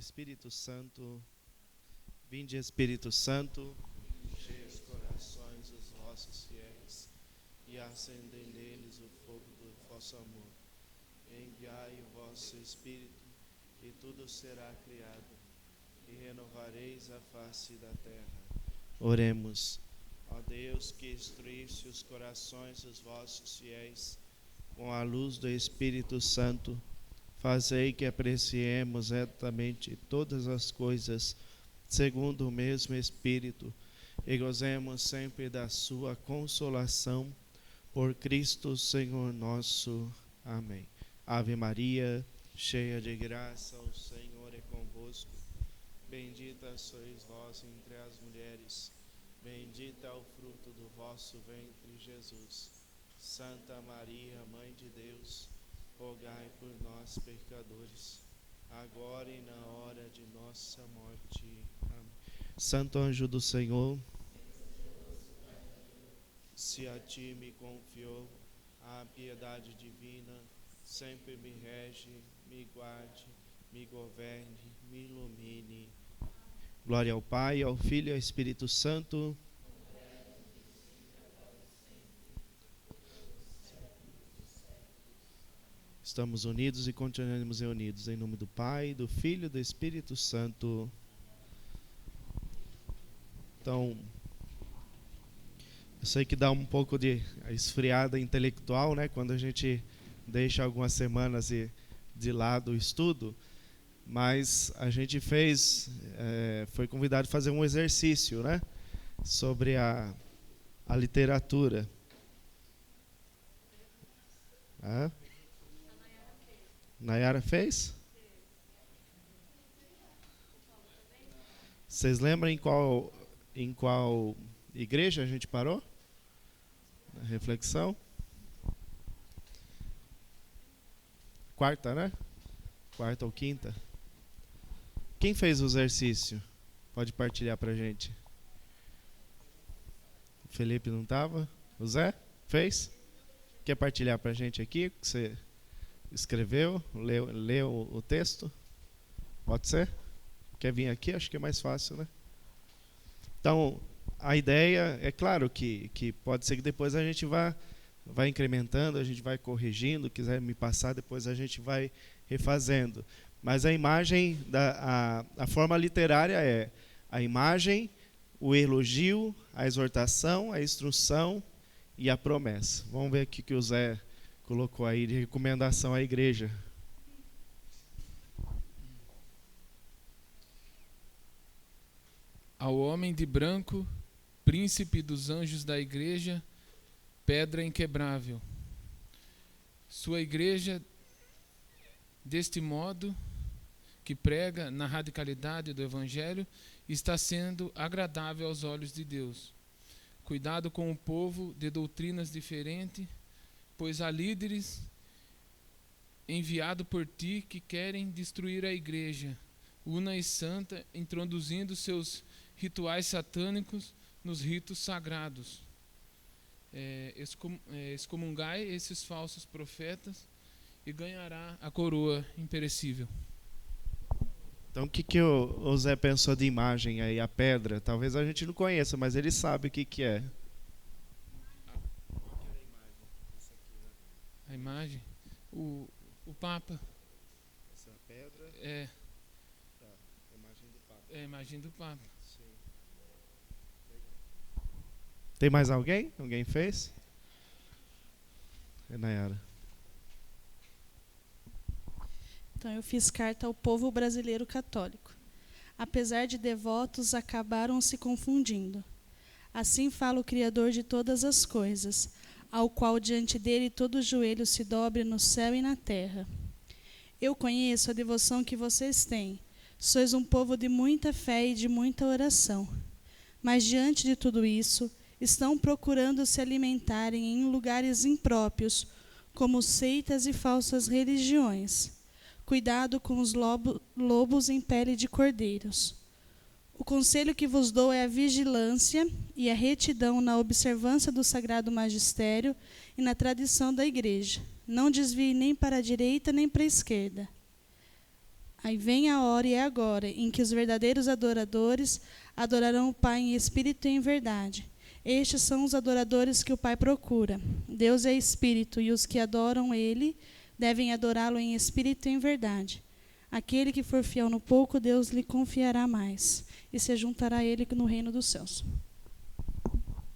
Espírito Santo. Vinde, Espírito Santo, enchei os corações dos vossos fiéis e acendei neles o fogo do vosso amor. Enviai o vosso Espírito e tudo será criado e renovareis a face da terra. Oremos. Ó Deus, que instruísse os corações dos vossos fiéis com a luz do Espírito Santo, fazei que apreciemos retamente todas as coisas segundo o mesmo Espírito e gozemos sempre da sua consolação. Por Cristo Senhor nosso. Amém. Ave Maria, cheia de graça, o Senhor é convosco. Bendita sois vós entre as mulheres. Bendito é o fruto do vosso ventre, Jesus. Santa Maria, Mãe de Deus, rogai por nós, pecadores, agora e na hora de nossa morte. Amém. Santo anjo do Senhor, se a ti me confiou a piedade divina, sempre me rege, me guarde, me governe, me ilumine. Glória ao Pai, ao Filho e ao Espírito Santo. Estamos unidos e continuaremos reunidos em nome do Pai, do Filho e do Espírito Santo. Então, eu sei que dá um pouco de esfriada intelectual, né, quando a gente deixa algumas semanas de lado o estudo, mas a gente foi convidado a fazer um exercício, né, sobre a literatura. Nayara fez? Vocês lembram em qual igreja a gente parou? Na reflexão? Quarta, né? Quarta ou quinta? Quem fez o exercício? Pode partilhar pra gente. O Felipe não estava? O Zé? Fez? Quer partilhar pra gente aqui o que você escreveu? Leu o texto? Pode ser? Quer vir aqui? Acho que é mais fácil, né? Então, a ideia, é claro que pode ser que depois a gente vai incrementando, a gente vai corrigindo, quiser me passar, depois a gente vai refazendo. Mas a imagem, a forma literária é a imagem, o elogio, a exortação, a instrução e a promessa. Vamos ver aqui que o Zé colocou aí de recomendação à igreja. Ao homem de branco, príncipe dos anjos da igreja, pedra inquebrável. Sua igreja, deste modo, que prega na radicalidade do evangelho, está sendo agradável aos olhos de Deus. Cuidado com o povo de doutrinas diferentes, pois há líderes enviados por ti que querem destruir a igreja, una e santa, introduzindo seus rituais satânicos nos ritos sagrados. Excomungai esses falsos profetas e ganhará a coroa imperecível. Então, o que o Zé pensou de imagem aí, a pedra? Talvez a gente não conheça, mas ele sabe o que é. A imagem? O Papa. Essa pedra? É. Tá, a imagem do Papa. É a imagem do Papa. Sim. Tem mais alguém? Alguém fez? É Nayara. Então, eu fiz carta ao povo brasileiro católico. Apesar de devotos, acabaram se confundindo. Assim fala o Criador de todas as coisas, ao qual diante dele todo joelho se dobre no céu e na terra. Eu conheço a devoção que vocês têm. Sois um povo de muita fé e de muita oração. Mas diante de tudo isso, estão procurando se alimentarem em lugares impróprios, como seitas e falsas religiões. Cuidado com os lobos em pele de cordeiros. O conselho que vos dou é a vigilância e a retidão na observância do sagrado magistério e na tradição da igreja. Não desvie nem para a direita nem para a esquerda. Aí vem a hora e é agora, em que os verdadeiros adoradores adorarão o Pai em espírito e em verdade. Estes são os adoradores que o Pai procura. Deus é espírito, e os que adoram Ele devem adorá-lo em espírito e em verdade. Aquele que for fiel no pouco, Deus lhe confiará mais, e se juntará a Ele no reino dos céus.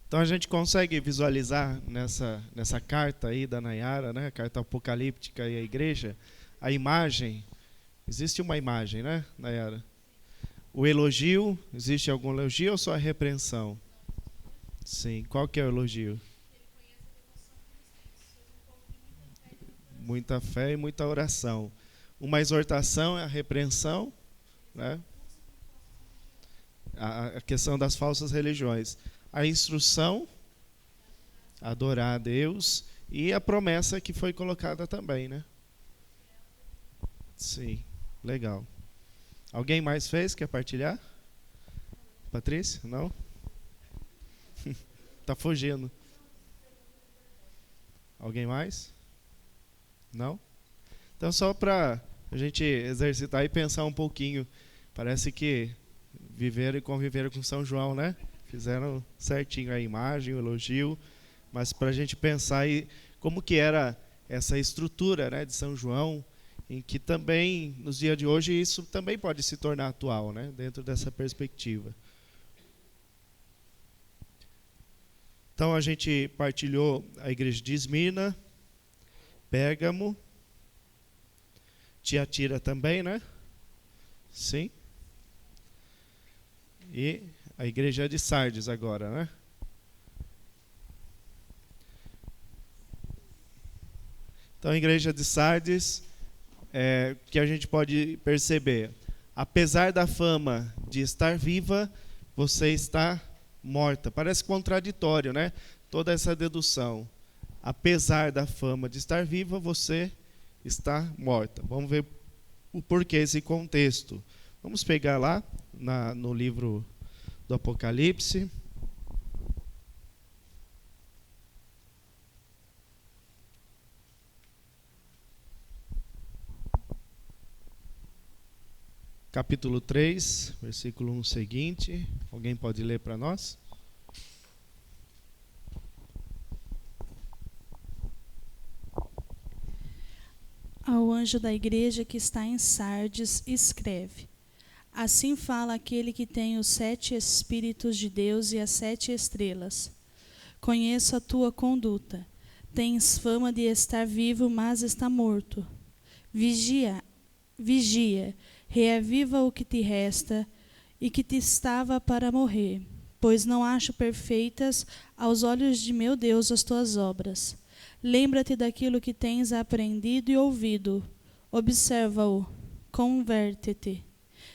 Então a gente consegue visualizar nessa carta aí da Nayara, né, a carta apocalíptica e a igreja, a imagem. Existe uma imagem, né, Nayara? O elogio, existe algum elogio ou só a repreensão? Sim, qual que é o elogio? Muita fé e muita oração. Uma exortação é a repreensão, né? A questão das falsas religiões. A instrução, adorar a Deus, e a promessa que foi colocada também, né? Sim, legal. Alguém mais fez? Quer partilhar? Patrícia? Não? Tá fugindo. Alguém mais? Não? Então, só para a gente exercitar e pensar um pouquinho, parece que viveram e conviveram com São João, né? Fizeram certinho a imagem, o elogio, mas para a gente pensar aí como que era essa estrutura, né, de São João, em que também, nos dias de hoje, isso também pode se tornar atual, né, dentro dessa perspectiva. Então, a gente partilhou a igreja de Esmirna, Pérgamo, Tiatira também, né? Sim. E a igreja de Sardes agora, né? Então, a igreja de Sardes, que a gente pode perceber, apesar da fama de estar viva, você está morta. Parece contraditório, né? Toda essa dedução. Apesar da fama de estar viva, você está morta. Vamos ver o porquê esse contexto. Vamos pegar lá no livro do Apocalipse. Capítulo 3, versículo 1 seguinte. Alguém pode ler para nós? Ao anjo da igreja que está em Sardes, escreve: Assim fala aquele que tem os 7 Espíritos de Deus e as 7 estrelas. Conheço a tua conduta. Tens fama de estar vivo, mas está morto. Vigia, reaviva o que te resta e que te estava para morrer, pois não acho perfeitas aos olhos de meu Deus as tuas obras. Lembra-te daquilo que tens aprendido e ouvido. Observa-o, converte-te.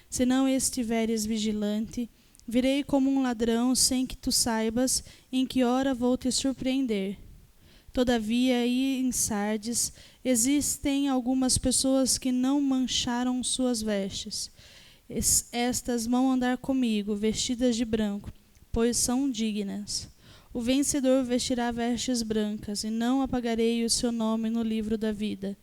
Se não estiveres vigilante, virei como um ladrão sem que tu saibas em que hora vou te surpreender. Todavia, aí em Sardes, existem algumas pessoas que não mancharam suas vestes. Estas vão andar comigo, vestidas de branco, pois são dignas. O vencedor vestirá vestes brancas, e não apagarei o seu nome no livro da vida,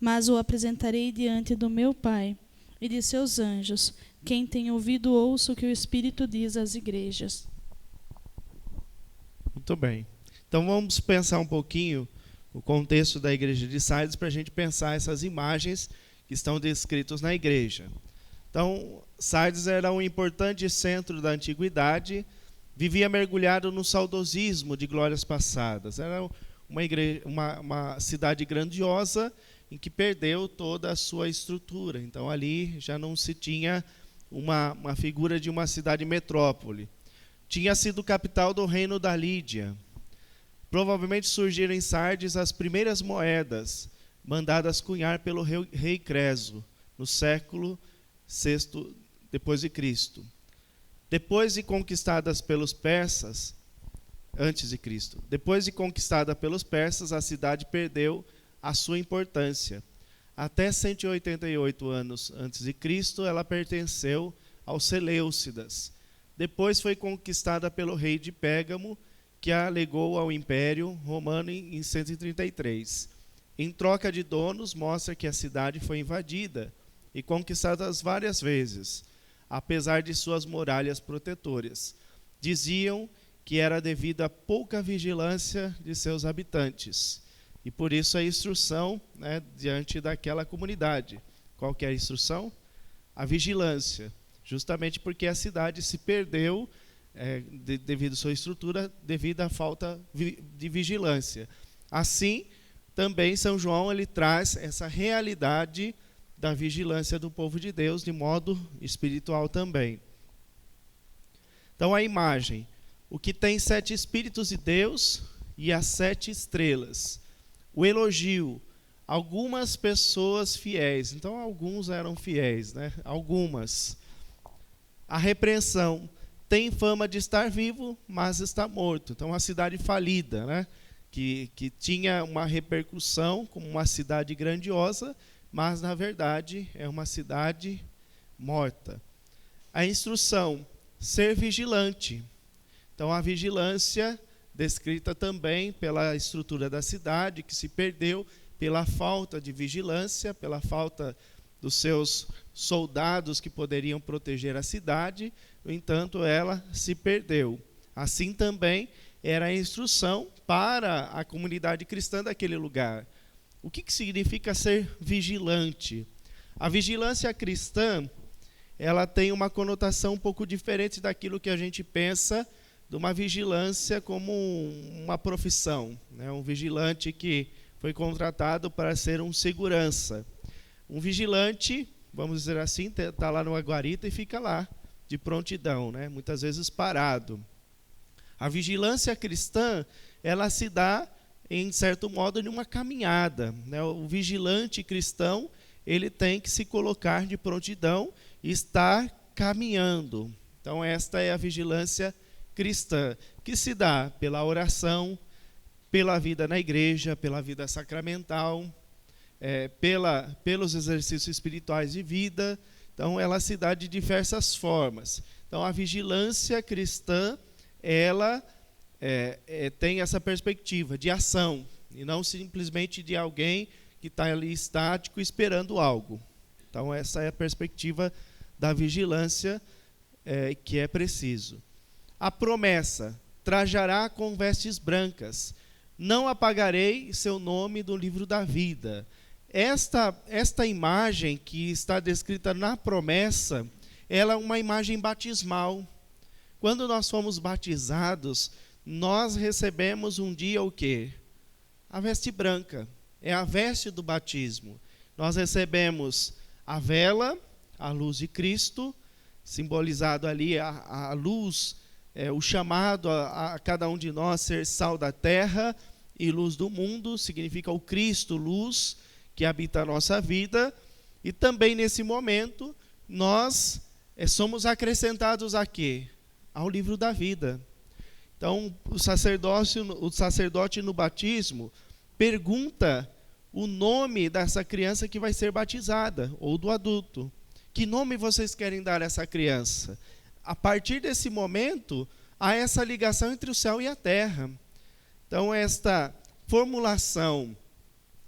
mas o apresentarei diante do meu Pai e de seus anjos. Quem tem ouvido, ouça o que o Espírito diz às igrejas. Muito bem. Então vamos pensar um pouquinho o contexto da igreja de Sardes para a gente pensar essas imagens que estão descritas na igreja. Então, Sardes era um importante centro da antiguidade, vivia mergulhado no saudosismo de glórias passadas. Era uma cidade grandiosa em que perdeu toda a sua estrutura. Então, ali já não se tinha uma figura de uma cidade metrópole. Tinha sido capital do reino da Lídia. Provavelmente surgiram em Sardes as primeiras moedas mandadas cunhar pelo rei Creso, no século VI depois de Cristo. Depois de conquistadas pelos persas, antes de Cristo. Depois de conquistada pelos persas, a cidade perdeu a sua importância. Até 188 anos antes de Cristo, ela pertenceu aos Seleucidas. Depois foi conquistada pelo rei de Pérgamo, que a legou ao Império Romano em 133. Em troca de donos, mostra que a cidade foi invadida e conquistadas várias vezes, apesar de suas muralhas protetoras. Diziam que era devido à pouca vigilância de seus habitantes. E por isso a instrução, né, diante daquela comunidade. Qual que é a instrução? A vigilância. Justamente porque a cidade se perdeu devido à sua estrutura, devido à falta de vigilância. Assim, também São João ele traz essa realidade da vigilância do povo de Deus de modo espiritual também. Então a imagem, o que tem 7 Espíritos de Deus e as 7 estrelas. O elogio, algumas pessoas fiéis. Então alguns eram fiéis, né? Algumas. A repreensão, tem fama de estar vivo, mas está morto. Então uma cidade falida, né? Que tinha uma repercussão como uma cidade grandiosa, mas na verdade é uma cidade morta. A instrução, ser vigilante. Então a vigilância, descrita também pela estrutura da cidade, que se perdeu pela falta de vigilância, pela falta dos seus soldados que poderiam proteger a cidade, no entanto ela se perdeu. Assim também era a instrução para a comunidade cristã daquele lugar. O que significa ser vigilante? A vigilância cristã, ela tem uma conotação um pouco diferente daquilo que a gente pensa de uma vigilância como uma profissão, né? Um vigilante que foi contratado para ser um segurança. Um vigilante, vamos dizer assim, está lá numa guarita e fica lá, de prontidão, né? Muitas vezes parado. A vigilância cristã, ela se dá, em certo modo, em uma caminhada, né? O vigilante cristão, ele tem que se colocar de prontidão e estar caminhando. Então, esta é a vigilância cristã, que se dá pela oração, pela vida na igreja, pela vida sacramental, pelos exercícios espirituais de vida. Então, ela se dá de diversas formas. Então, a vigilância cristã, ela tem essa perspectiva de ação, e não simplesmente de alguém que está ali estático esperando algo. Então, essa é a perspectiva da vigilância que é preciso. A promessa, trajará com vestes brancas, não apagarei seu nome do livro da vida. Esta imagem que está descrita na promessa, ela é uma imagem batismal. Quando nós fomos batizados, nós recebemos um dia o quê? A veste branca, é a veste do batismo. Nós recebemos a vela, a luz de Cristo, simbolizado ali a luz, o chamado a cada um de nós ser sal da terra e luz do mundo, significa o Cristo, luz, que habita a nossa vida. E também nesse momento, nós somos acrescentados a quê? Ao livro da vida. Então, o sacerdote no batismo pergunta o nome dessa criança que vai ser batizada, ou do adulto. Que nome vocês querem dar a essa criança? A partir desse momento, há essa ligação entre o céu e a terra. Então, esta formulação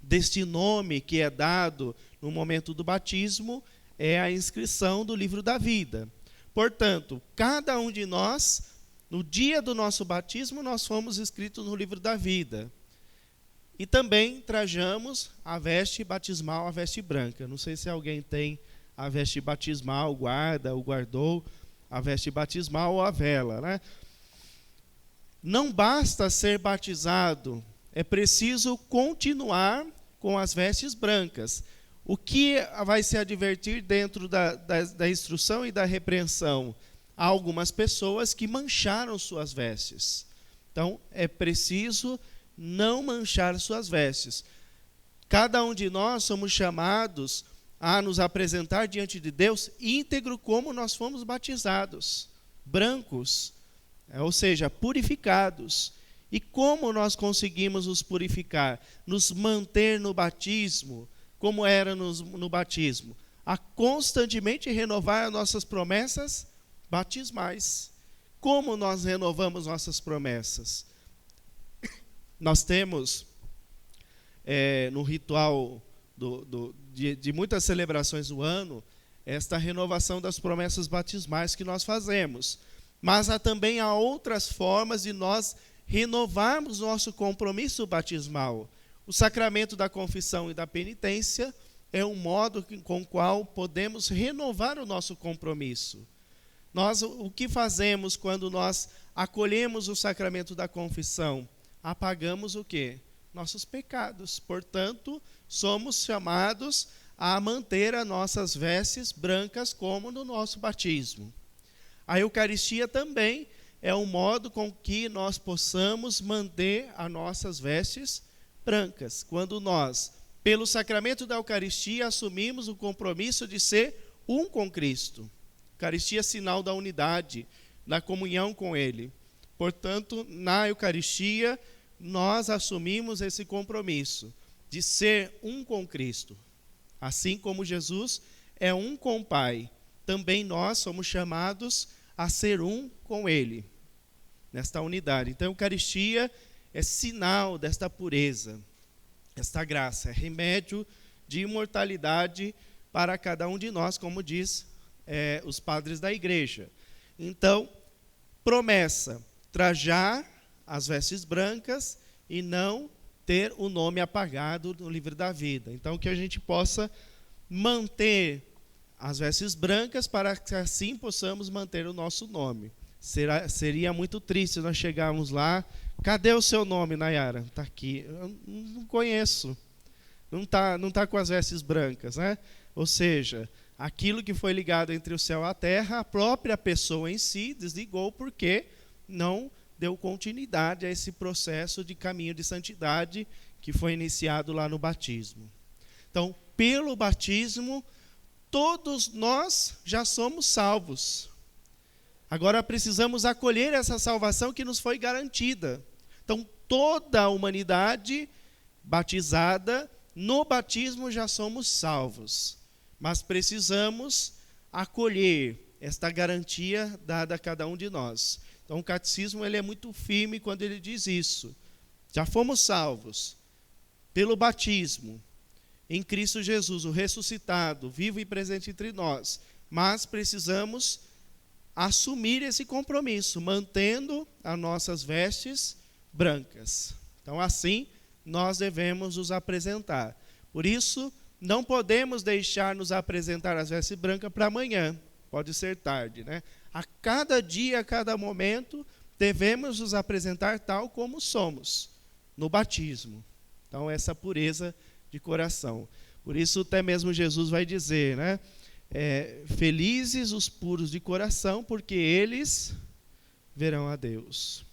deste nome que é dado no momento do batismo é a inscrição do livro da vida. Portanto, cada um de nós, no dia do nosso batismo, nós fomos inscritos no livro da vida. E também trajamos a veste batismal, a veste branca. Não sei se alguém tem a veste batismal, guarda ou guardou a veste batismal ou a vela, né? Não basta ser batizado, é preciso continuar com as vestes brancas. O que vai se advertir dentro da instrução e da repreensão? Há algumas pessoas que mancharam suas vestes. Então, é preciso não manchar suas vestes. Cada um de nós somos chamados a nos apresentar diante de Deus íntegro como nós fomos batizados, brancos, ou seja, purificados. E como nós conseguimos nos purificar? Nos manter no batismo, como era no batismo? A constantemente renovar as nossas promessas batismais. Como nós renovamos nossas promessas? Nós temos, no ritual de muitas celebrações do ano, esta renovação das promessas batismais que nós fazemos. Mas também há outras formas de nós renovarmos nosso compromisso batismal. O sacramento da confissão e da penitência é um modo com o qual podemos renovar o nosso compromisso. Nós, o que fazemos quando nós acolhemos o sacramento da confissão? Apagamos o quê? Nossos pecados. Portanto, somos chamados a manter as nossas vestes brancas como no nosso batismo. A Eucaristia também é um modo com que nós possamos manter as nossas vestes brancas. Quando nós, pelo sacramento da Eucaristia, assumimos o compromisso de ser um com Cristo. Eucaristia é sinal da unidade, da comunhão com Ele. Portanto, na Eucaristia, nós assumimos esse compromisso de ser um com Cristo. Assim como Jesus é um com o Pai, também nós somos chamados a ser um com Ele, nesta unidade. Então, a Eucaristia é sinal desta pureza, esta graça, é remédio de imortalidade para cada um de nós, como diz os padres da Igreja. Então, promessa, trajar as vestes brancas e não ter o nome apagado no livro da vida. Então, que a gente possa manter as vestes brancas para que assim possamos manter o nosso nome. Seria muito triste nós chegarmos lá, cadê o seu nome, Nayara? Está aqui. Eu não conheço. Não tá com as vestes brancas, né? Ou seja, aquilo que foi ligado entre o céu e a terra, a própria pessoa em si desligou porque não deu continuidade a esse processo de caminho de santidade que foi iniciado lá no batismo. Então, pelo batismo, todos nós já somos salvos. Agora precisamos acolher essa salvação que nos foi garantida. Então, toda a humanidade batizada, no batismo já somos salvos. Mas precisamos acolher esta garantia dada a cada um de nós. Então, o catecismo ele é muito firme quando ele diz isso. Já fomos salvos pelo batismo em Cristo Jesus, o ressuscitado, vivo e presente entre nós. Mas precisamos assumir esse compromisso, mantendo as nossas vestes brancas. Então, assim, nós devemos nos apresentar. Por isso, não podemos deixar nos apresentar as vestes brancas para amanhã. Pode ser tarde, né? A cada dia, a cada momento, devemos nos apresentar tal como somos, no batismo. Então, essa pureza de coração. Por isso, até mesmo Jesus vai dizer, né? Felizes os puros de coração, porque eles verão a Deus.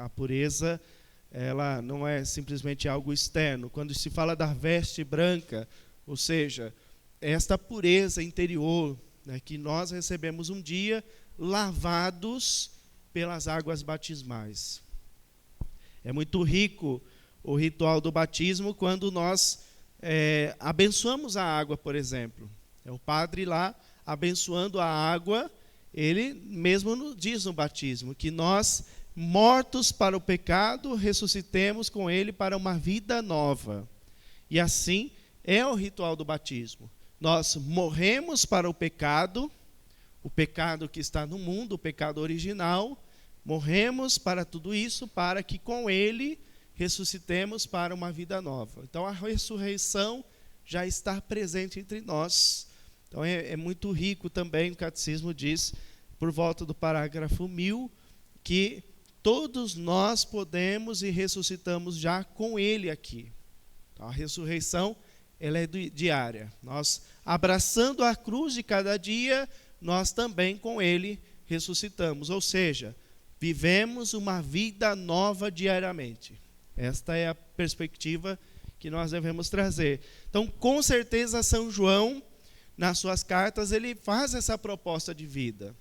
A pureza, ela não é simplesmente algo externo. Quando se fala da veste branca, ou seja, esta pureza interior, né, que nós recebemos um dia lavados pelas águas batismais. É muito rico o ritual do batismo quando nós abençoamos a água, por exemplo. É o padre lá abençoando a água, ele mesmo diz no batismo que nós, mortos para o pecado, ressuscitemos com ele para uma vida nova. E assim é o ritual do batismo. Nós morremos para o pecado que está no mundo, o pecado original, morremos para tudo isso, para que com ele ressuscitemos para uma vida nova. Então a ressurreição já está presente entre nós. Então é muito rico também, o catecismo diz, por volta do parágrafo 1000, que todos nós podemos e ressuscitamos já com ele aqui. Então, a ressurreição ela é diária. Nós, abraçando a cruz de cada dia, nós também com ele ressuscitamos. Ou seja, vivemos uma vida nova diariamente. Esta é a perspectiva que nós devemos trazer. Então, com certeza, São João, nas suas cartas, ele faz essa proposta de vida.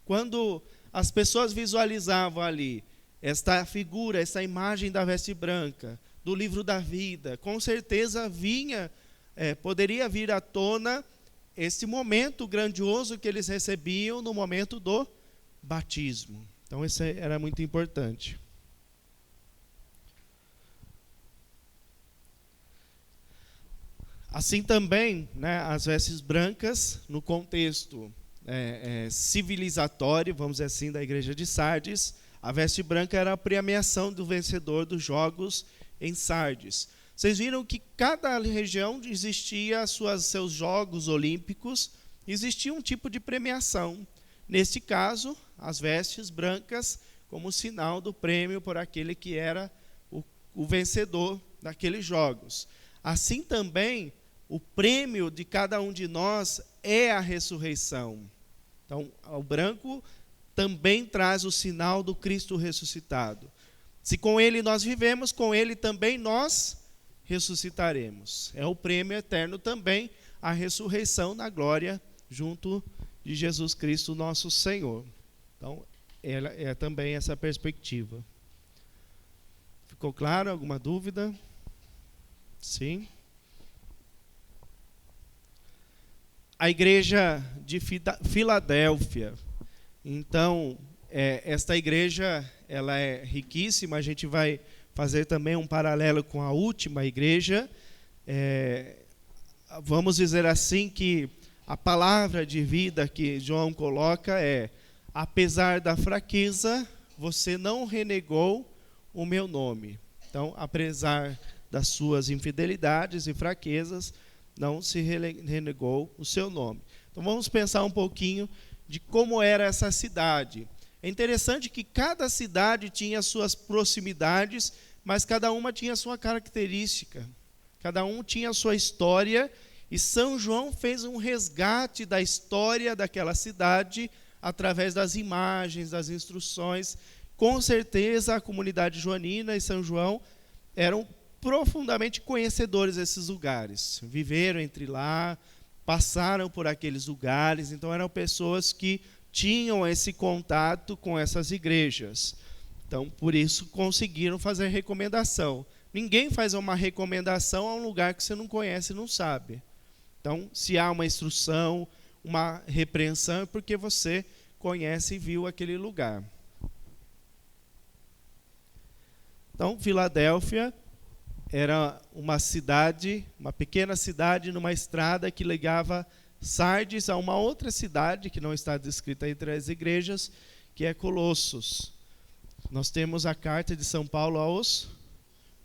Quando as pessoas visualizavam ali esta figura, essa imagem da veste branca, do livro da vida, com certeza poderia vir à tona esse momento grandioso que eles recebiam no momento do batismo. Então, isso era muito importante. Assim também, né, as vestes brancas, no contexto civilizatório, vamos dizer assim, da igreja de Sardes, a veste branca era a premiação do vencedor dos jogos em Sardes. Vocês viram que cada região existia seus jogos olímpicos, existia um tipo de premiação. Neste caso, as vestes brancas como sinal do prêmio por aquele que era o vencedor daqueles jogos. Assim também, o prêmio de cada um de nós é a ressurreição. Então, o branco também traz o sinal do Cristo ressuscitado. Se com ele nós vivemos, com ele também nós ressuscitaremos. É o prêmio eterno também, a ressurreição na glória junto de Jesus Cristo, nosso Senhor. Então, é também essa perspectiva. Ficou claro? Alguma dúvida? Sim. A igreja de Filadélfia. Então, esta igreja ela é riquíssima. A gente vai fazer também um paralelo com a última igreja. Vamos dizer assim que a palavra de vida que João coloca é: apesar da fraqueza, você não renegou o meu nome. Então, apesar das suas infidelidades e fraquezas, não se renegou o seu nome. Então, vamos pensar um pouquinho de como era essa cidade. É interessante que cada cidade tinha suas proximidades, mas cada uma tinha sua característica. Cada um tinha a sua história, e São João fez um resgate da história daquela cidade através das imagens, das instruções. Com certeza, a comunidade joanina e São João eram profundamente conhecedores desses lugares. Viveram entre lá, passaram por aqueles lugares, então eram pessoas que tinham esse contato com essas igrejas. Então, por isso, conseguiram fazer recomendação. Ninguém faz uma recomendação a um lugar que você não conhece e não sabe. Então, se há uma instrução, uma repreensão, é porque você conhece e viu aquele lugar. Então, Filadélfia era uma cidade, uma pequena cidade, numa estrada que ligava Sardes a uma outra cidade, que não está descrita entre as igrejas, que é Colossos. Nós temos a carta de São Paulo aos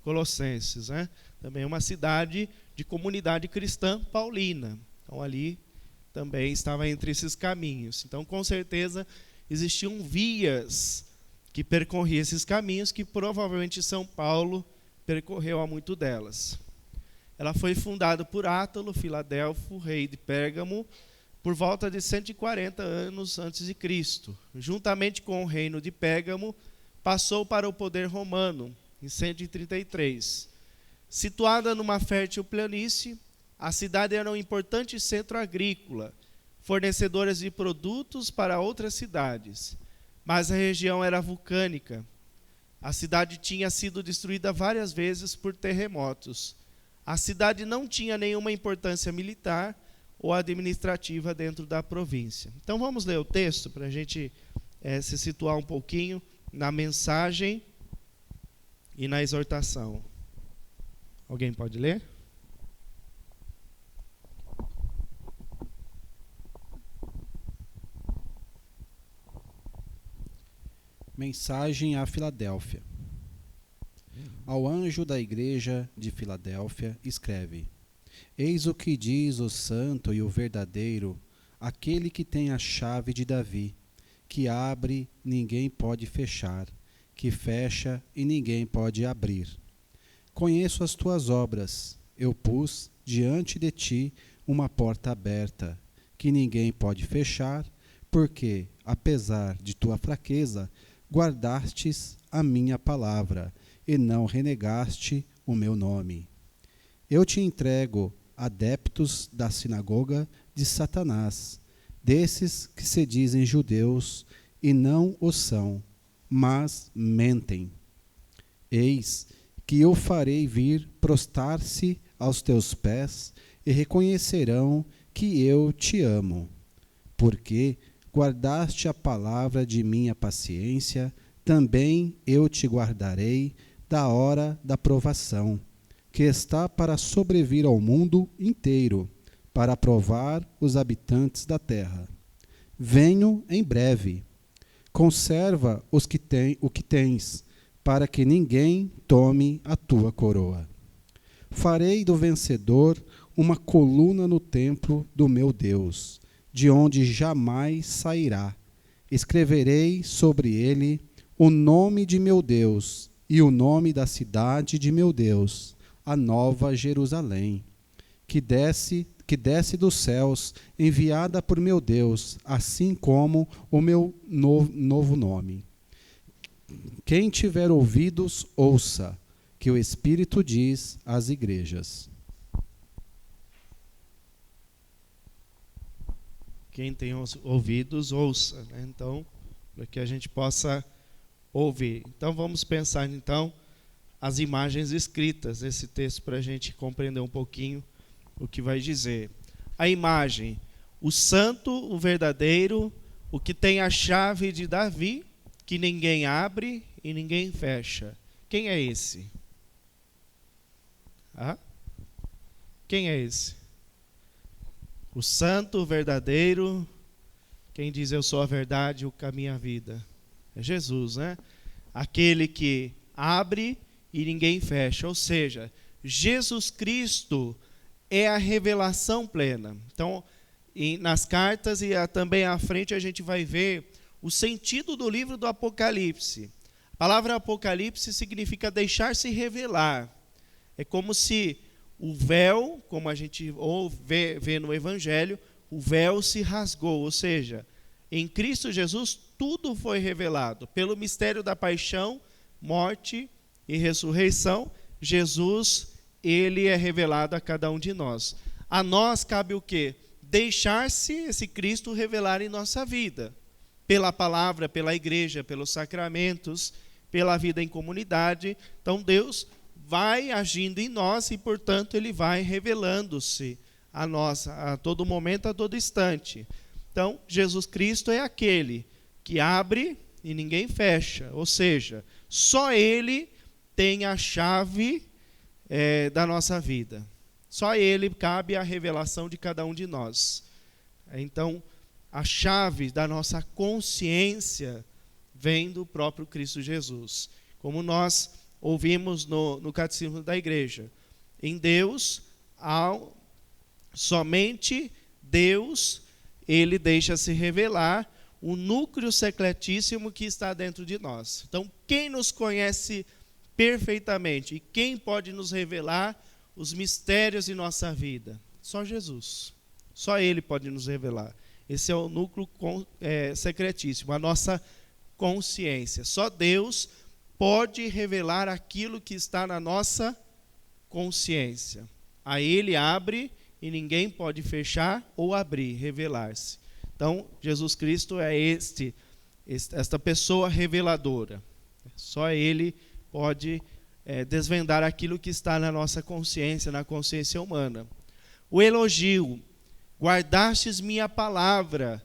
Colossenses, né? Também uma cidade de comunidade cristã paulina. Então, ali também estava entre esses caminhos. Então, com certeza, existiam vias que percorriam esses caminhos, que provavelmente São Paulo percorreu a muito delas. Ela foi fundada por Átalo, Filadelfo, rei de Pérgamo, por volta de 140 anos antes de Cristo. Juntamente com o reino de Pérgamo, passou para o poder romano, em 133. Situada numa fértil planície, a cidade era um importante centro agrícola, fornecedora de produtos para outras cidades. Mas a região era vulcânica. A cidade tinha sido destruída várias vezes por terremotos. A cidade não tinha nenhuma importância militar ou administrativa dentro da província. Então vamos ler o texto para a gente se situar um pouquinho na mensagem e na exortação. Alguém pode ler? Mensagem à Filadélfia. Ao anjo da igreja de Filadélfia, escreve: Eis o que diz o santo e o verdadeiro, aquele que tem a chave de Davi, que abre, ninguém pode fechar, que fecha e ninguém pode abrir. Conheço as tuas obras, eu pus diante de ti uma porta aberta, que ninguém pode fechar, porque, apesar de tua fraqueza, guardastes a minha palavra, e não renegaste o meu nome. Eu te entrego adeptos da sinagoga de Satanás, desses que se dizem judeus e não o são, mas mentem. Eis que eu farei vir prostrar-se aos teus pés e reconhecerão que eu te amo, porque guardaste a palavra de minha paciência, também eu te guardarei da hora da provação, que está para sobrevir ao mundo inteiro, para provar os habitantes da terra. Venho em breve. Conserva o que tens, para que ninguém tome a tua coroa. Farei do vencedor uma coluna no templo do meu Deus, de onde jamais sairá. Escreverei sobre ele o nome de meu Deus e o nome da cidade de meu Deus, a nova Jerusalém, que desce dos céus, enviada por meu Deus, assim como o meu novo nome. Quem tiver ouvidos, ouça, que o Espírito diz às igrejas. Quem tem ouvidos, ouça, né? Então, para que a gente possa ouvir. Então, vamos pensar, então, as imagens escritas nesse texto para a gente compreender um pouquinho o que vai dizer. A imagem, o santo, o verdadeiro, o que tem a chave de Davi, que ninguém abre e ninguém fecha. Quem é esse? Quem é esse? O santo, o verdadeiro, quem diz eu sou a verdade, o caminho e a vida. É Jesus, né? Aquele que abre e ninguém fecha. Ou seja, Jesus Cristo é a revelação plena. Então, nas cartas e também à frente a gente vai ver o sentido do livro do Apocalipse. A palavra Apocalipse significa deixar-se revelar. É como se o véu, como a gente vê no Evangelho, o véu se rasgou, ou seja, em Cristo Jesus tudo foi revelado. Pelo mistério da paixão, morte e ressurreição, Jesus, ele é revelado a cada um de nós. A nós cabe o quê? Deixar-se esse Cristo revelar em nossa vida. Pela palavra, pela igreja, pelos sacramentos, pela vida em comunidade. Então Deus vai agindo em nós e, portanto, ele vai revelando-se a nós a todo momento, a todo instante. Então, Jesus Cristo é aquele que abre e ninguém fecha, ou seja, só ele tem a chave da nossa vida. Só ele cabe a revelação de cada um de nós. Então, a chave da nossa consciência vem do próprio Cristo Jesus. Como nós ouvimos no Catecismo da Igreja. Em Deus, somente Deus, ele deixa-se revelar o núcleo secretíssimo que está dentro de nós. Então, quem nos conhece perfeitamente e quem pode nos revelar os mistérios de nossa vida? Só Jesus. Só ele pode nos revelar. Esse é o núcleo secretíssimo, a nossa consciência. Só Deus pode revelar aquilo que está na nossa consciência. A ele abre e ninguém pode fechar ou abrir, revelar-se. Então, Jesus Cristo é esta pessoa reveladora. Só ele pode desvendar aquilo que está na nossa consciência, na consciência humana. O elogio: guardastes minha palavra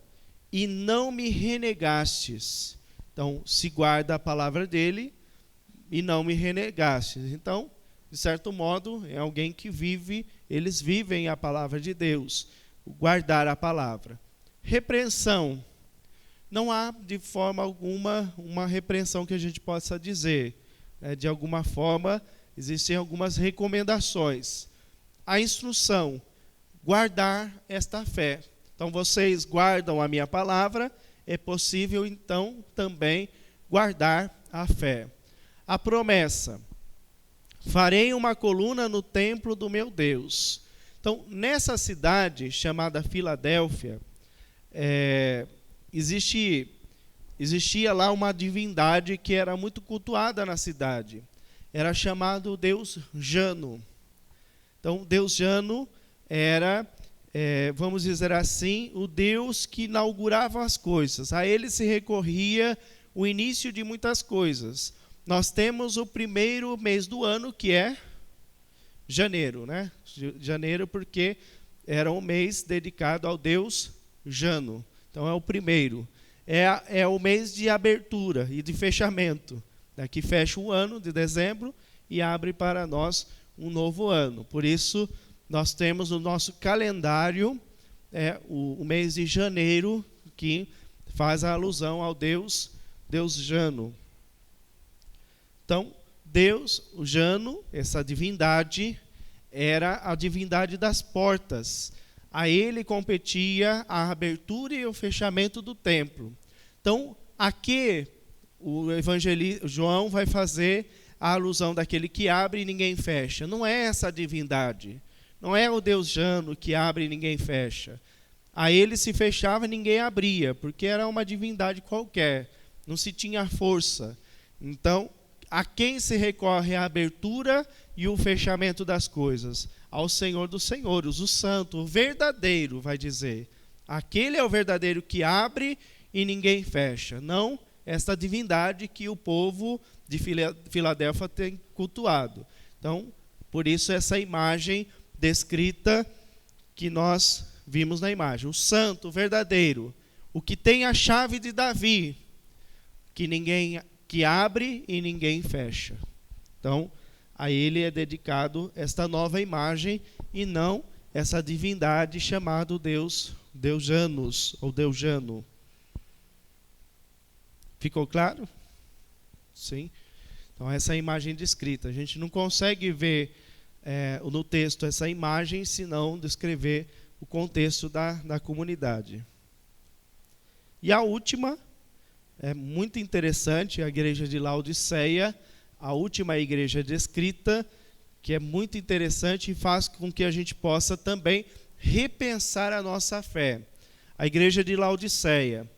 e não me renegastes. Então, se guarda a palavra dele e não me renegastes. Então, de certo modo, é alguém que eles vivem a palavra de Deus, guardar a palavra. Repreensão. Não há, de forma alguma, uma repreensão que a gente possa dizer. De alguma forma, existem algumas recomendações. A instrução: guardar esta fé. Então, vocês guardam a minha palavra, é possível, então, também guardar a fé. A promessa: farei uma coluna no templo do meu Deus. Então, nessa cidade chamada Filadélfia, existia lá uma divindade que era muito cultuada na cidade. Era chamado Deus Jano. Então, Deus Jano era, vamos dizer assim, o Deus que inaugurava as coisas. A ele se recorria o início de muitas coisas. Nós temos o primeiro mês do ano, que é janeiro, né? Janeiro, porque era um mês dedicado ao Deus Jano. Então, é o primeiro. É o mês de abertura e de fechamento, né? Que fecha o ano de dezembro e abre para nós um novo ano. Por isso, nós temos no nosso calendário o mês de janeiro, que faz a alusão ao Deus Jano. Então, Deus, o Jano, essa divindade, era a divindade das portas. A ele competia a abertura e o fechamento do templo. Então, aqui o evangelista João vai fazer a alusão daquele que abre e ninguém fecha. Não é essa divindade. Não é o Deus Jano que abre e ninguém fecha. A ele se fechava e ninguém abria, porque era uma divindade qualquer. Não se tinha força. Então, a quem se recorre a abertura e o fechamento das coisas? Ao Senhor dos Senhores, o Santo, o verdadeiro, vai dizer. Aquele é o verdadeiro que abre e ninguém fecha. Não esta divindade que o povo de Filadélfia tem cultuado. Então, por isso essa imagem descrita que nós vimos na imagem. O santo, o verdadeiro, o que tem a chave de Davi, que abre e ninguém fecha. Então, a ele é dedicado esta nova imagem e não essa divindade chamada Deus Janus ou Deus Jano. Ficou claro? Sim. Então, essa é a imagem descrita. A gente não consegue ver no texto essa imagem, se não descrever o contexto da comunidade. E a última, é muito interessante, a igreja de Laodiceia, a última igreja descrita, que é muito interessante e faz com que a gente possa também repensar a nossa fé. A igreja de Laodiceia.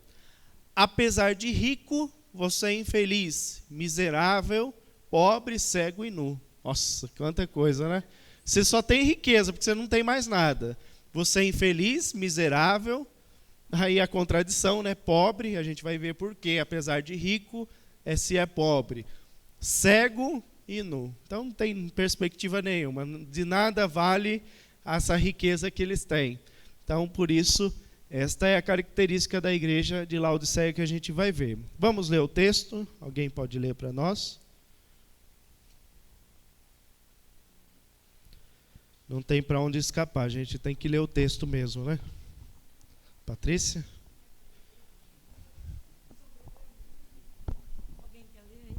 Apesar de rico, você é infeliz, miserável, pobre, cego e nu. Nossa, quanta coisa, né? Você só tem riqueza, porque você não tem mais nada. Você é infeliz, miserável, aí a contradição, né? Pobre, a gente vai ver por quê. Apesar de rico, se é pobre. Cego e nu. Então não tem perspectiva nenhuma. De nada vale essa riqueza que eles têm. Então, por isso, esta é a característica da igreja de Laodiceia que a gente vai ver. Vamos ler o texto? Alguém pode ler para nós? Não tem para onde escapar, a gente tem que ler o texto mesmo, né? Patrícia? Alguém quer ler aí?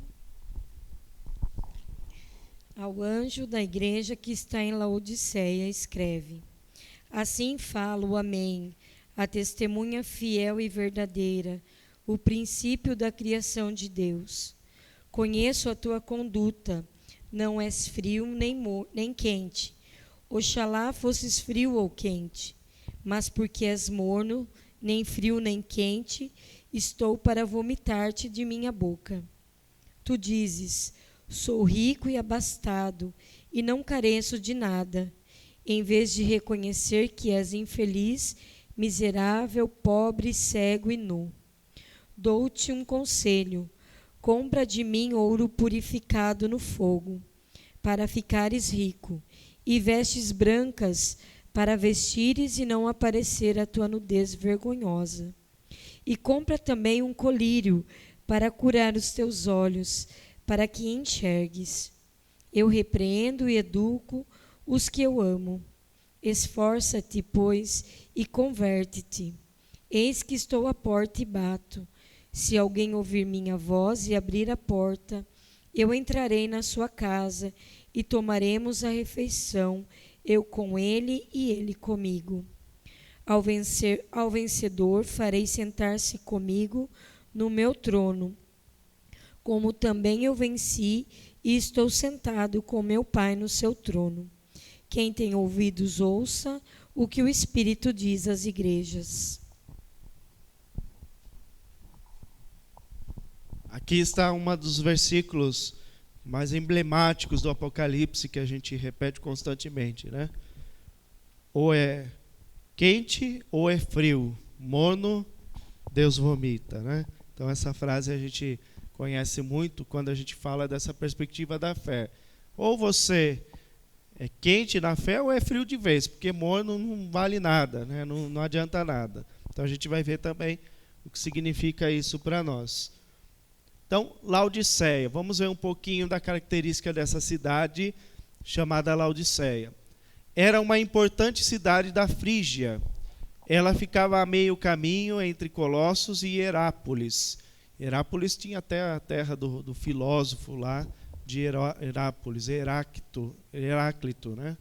Ao anjo da igreja que está em Laodiceia, escreve: Assim fala o Amém, a testemunha fiel e verdadeira, o princípio da criação de Deus. Conheço a tua conduta, não és frio nem quente. Oxalá fosses frio ou quente, mas porque és morno, nem frio nem quente, estou para vomitar-te de minha boca. Tu dizes: sou rico e abastado, e não careço de nada, em vez de reconhecer que és infeliz, miserável, pobre, cego e nu. Dou-te um conselho: compra de mim ouro purificado no fogo, para ficares rico, e vestes brancas para vestires e não aparecer a tua nudez vergonhosa. E compra também um colírio para curar os teus olhos, para que enxergues. Eu repreendo e educo os que eu amo. Esforça-te, pois, e converte-te. Eis que estou à porta e bato. Se alguém ouvir minha voz e abrir a porta, eu entrarei na sua casa e tomaremos a refeição, eu com ele e ele comigo. Ao vencedor farei sentar-se comigo no meu trono, como também eu venci e estou sentado com meu Pai no seu trono. Quem tem ouvidos, ouça o que o Espírito diz às igrejas. Aqui está um dos versículos mais emblemáticos do Apocalipse, que a gente repete constantemente, né? Ou é quente ou é frio, morno, Deus vomita, né? Então essa frase a gente conhece muito quando a gente fala dessa perspectiva da fé. Ou você é quente na fé ou é frio de vez, porque morno não vale nada, né? Não adianta nada. Então a gente vai ver também o que significa isso para nós. Então, Laodiceia, vamos ver um pouquinho da característica dessa cidade chamada Laodiceia. Era uma importante cidade da Frígia. Ela ficava a meio caminho entre Colossos e Herápolis. Herápolis tinha até a terra do filósofo lá de Herápolis, Heráclito, né?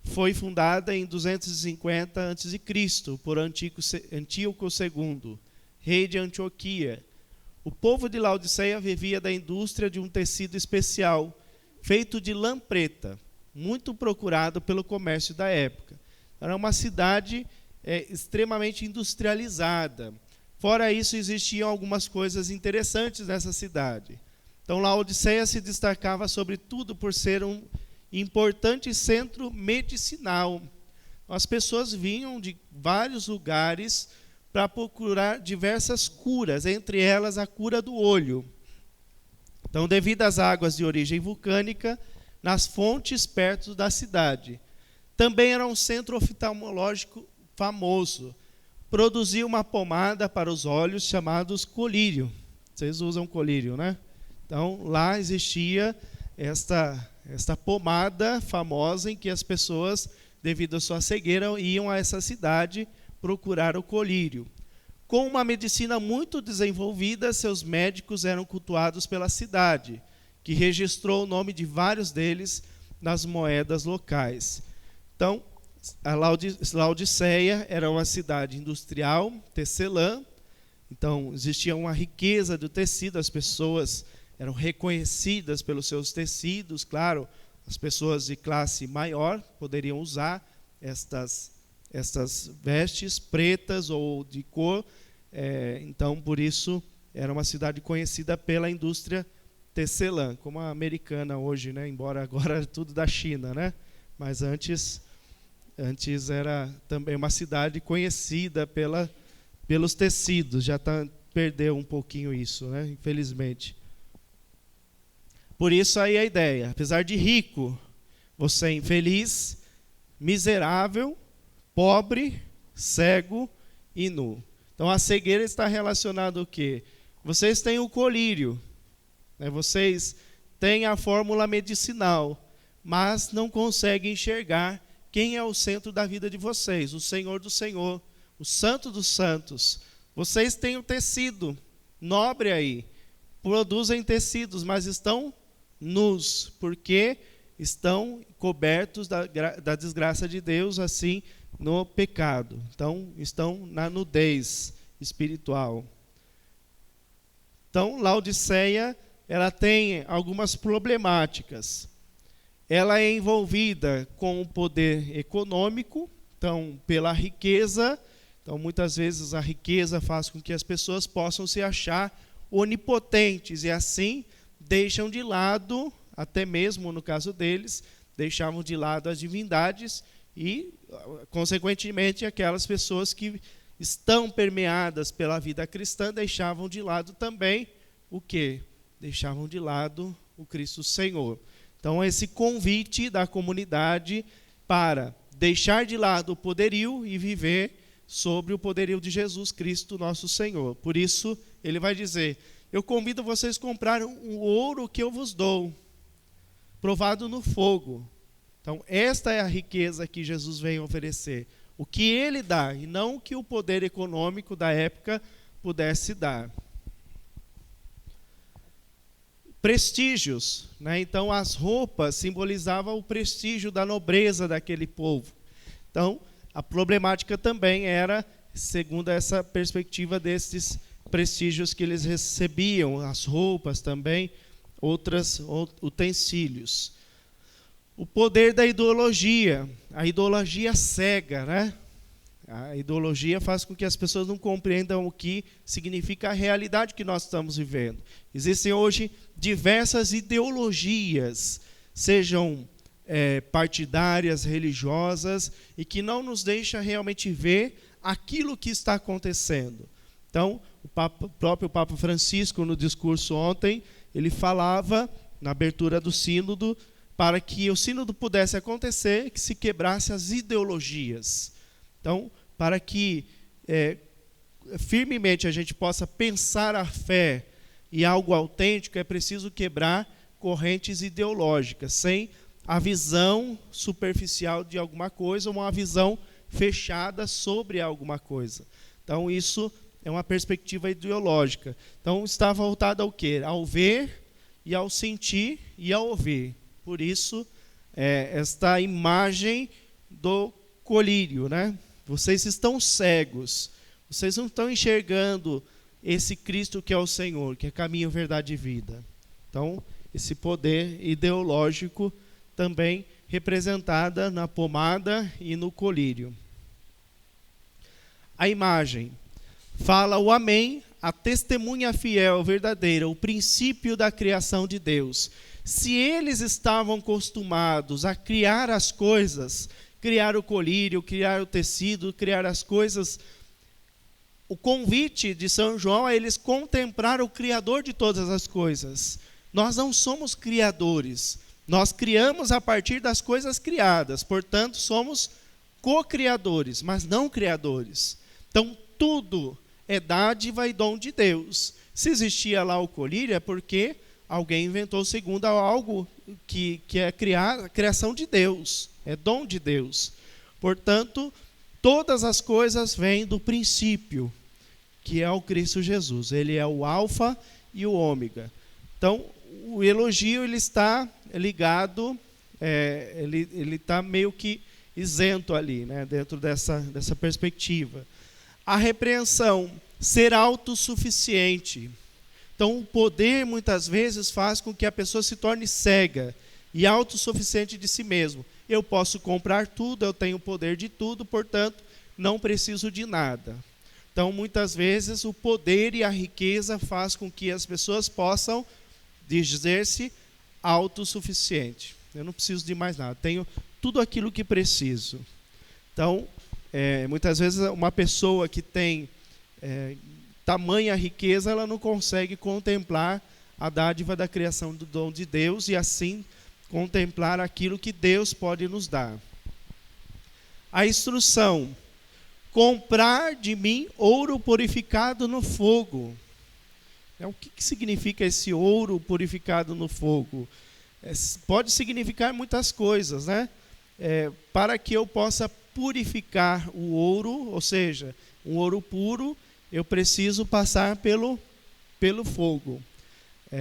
Foi fundada em 250 a.C. por Antíoco II, rei de Antioquia. O povo de Laodiceia vivia da indústria de um tecido especial, feito de lã preta, muito procurado pelo comércio da época. Era uma cidade extremamente industrializada. Fora isso, existiam algumas coisas interessantes nessa cidade. Então, Laodiceia se destacava, sobretudo, por ser um importante centro medicinal. As pessoas vinham de vários lugares para procurar diversas curas, entre elas a cura do olho. Então, devido às águas de origem vulcânica, nas fontes perto da cidade. Também era um centro oftalmológico famoso. Produzia uma pomada para os olhos chamados colírio. Vocês usam colírio, né? Então, lá existia esta pomada famosa em que as pessoas, devido à sua cegueira, iam a essa cidade procurar o colírio. Com uma medicina muito desenvolvida, seus médicos eram cultuados pela cidade, que registrou o nome de vários deles nas moedas locais. Então, a Laodiceia era uma cidade industrial, tecelã. Então, existia uma riqueza do tecido, as pessoas eram reconhecidas pelos seus tecidos. Claro, as pessoas de classe maior poderiam usar estas vestes pretas ou de cor. Então, por isso, era uma cidade conhecida pela indústria tecelã, como a americana hoje, né? Embora agora é tudo da China, né? Mas antes era também uma cidade conhecida pelos tecidos. Já perdeu um pouquinho isso, né? Infelizmente. Por isso aí a ideia, apesar de rico, você é infeliz, miserável, pobre, cego e nu. Então a cegueira está relacionada ao quê? Vocês têm o colírio, né? Vocês têm a fórmula medicinal, mas não conseguem enxergar quem é o centro da vida de vocês, o Senhor do Senhor, o Santo dos Santos. Vocês têm o tecido nobre aí, produzem tecidos, mas estão nus, porque estão cobertos da desgraça de Deus, assim, no pecado. Então, estão na nudez espiritual. Então, Laodiceia, ela tem algumas problemáticas. Ela é envolvida com o poder econômico, então, pela riqueza. Então, muitas vezes a riqueza faz com que as pessoas possam se achar onipotentes e assim deixam de lado, até mesmo no caso deles, deixavam de lado as divindades e, consequentemente, aquelas pessoas que estão permeadas pela vida cristã deixavam de lado também o quê? Deixavam de lado o Cristo Senhor. Então, esse convite da comunidade para deixar de lado o poderio e viver sobre o poderio de Jesus Cristo, nosso Senhor. Por isso, ele vai dizer: eu convido vocês a comprar o ouro que eu vos dou, provado no fogo. Então, esta é a riqueza que Jesus vem oferecer. O que ele dá, e não o que o poder econômico da época pudesse dar. Prestígios, né? Então, as roupas simbolizavam o prestígio da nobreza daquele povo. Então, a problemática também era, segundo essa perspectiva desses prestígios que eles recebiam, as roupas também, outros utensílios. O poder da ideologia, a ideologia cega, né? A ideologia faz com que as pessoas não compreendam o que significa a realidade que nós estamos vivendo. Existem hoje diversas ideologias, sejam partidárias, religiosas, e que não nos deixam realmente ver aquilo que está acontecendo. Então, o próprio Papa Francisco, no discurso ontem, ele falava, na abertura do sínodo, para que o sínodo pudesse acontecer, que se quebrasse as ideologias. Então, para que firmemente a gente possa pensar a fé e algo autêntico, é preciso quebrar correntes ideológicas, sem a visão superficial de alguma coisa, ou uma visão fechada sobre alguma coisa. Então, isso é uma perspectiva ideológica. Então, está voltado ao quê? Ao ver, e ao sentir, e ao ouvir. Por isso, esta imagem do colírio, né? Vocês estão cegos, vocês não estão enxergando esse Cristo que é o Senhor, que é caminho, verdade e vida. Então, esse poder ideológico também representada na pomada e no colírio. A imagem fala o Amém, a testemunha fiel, verdadeira, o princípio da criação de Deus. Se eles estavam acostumados a criar as coisas, criar o colírio, criar o tecido, criar as coisas, o convite de São João é eles contemplar o Criador de todas as coisas. Nós não somos criadores, nós criamos a partir das coisas criadas, portanto somos co-criadores, mas não criadores. Então tudo é dádiva e dom de Deus. Se existia lá o colírio é porque alguém inventou segundo algo que é a criação de Deus, é dom de Deus. Portanto, todas as coisas vêm do princípio, que é o Cristo Jesus. Ele é o alfa e o ômega. Então, o elogio ele está ligado, ele está meio que isento ali, né, dentro dessa perspectiva. A repreensão, ser autossuficiente. Então, o poder, muitas vezes, faz com que a pessoa se torne cega e autossuficiente de si mesmo. Eu posso comprar tudo, eu tenho o poder de tudo, portanto, não preciso de nada. Então, muitas vezes, o poder e a riqueza faz com que as pessoas possam dizer-se autossuficiente. Eu não preciso de mais nada, tenho tudo aquilo que preciso. Então, muitas vezes, uma pessoa que tem tamanha riqueza, ela não consegue contemplar a dádiva da criação do dom de Deus e assim contemplar aquilo que Deus pode nos dar. A instrução, comprar de mim ouro purificado no fogo. O que significa esse ouro purificado no fogo? Pode significar muitas coisas, né? Para que eu possa purificar o ouro, ou seja, um ouro puro, eu preciso passar pelo fogo.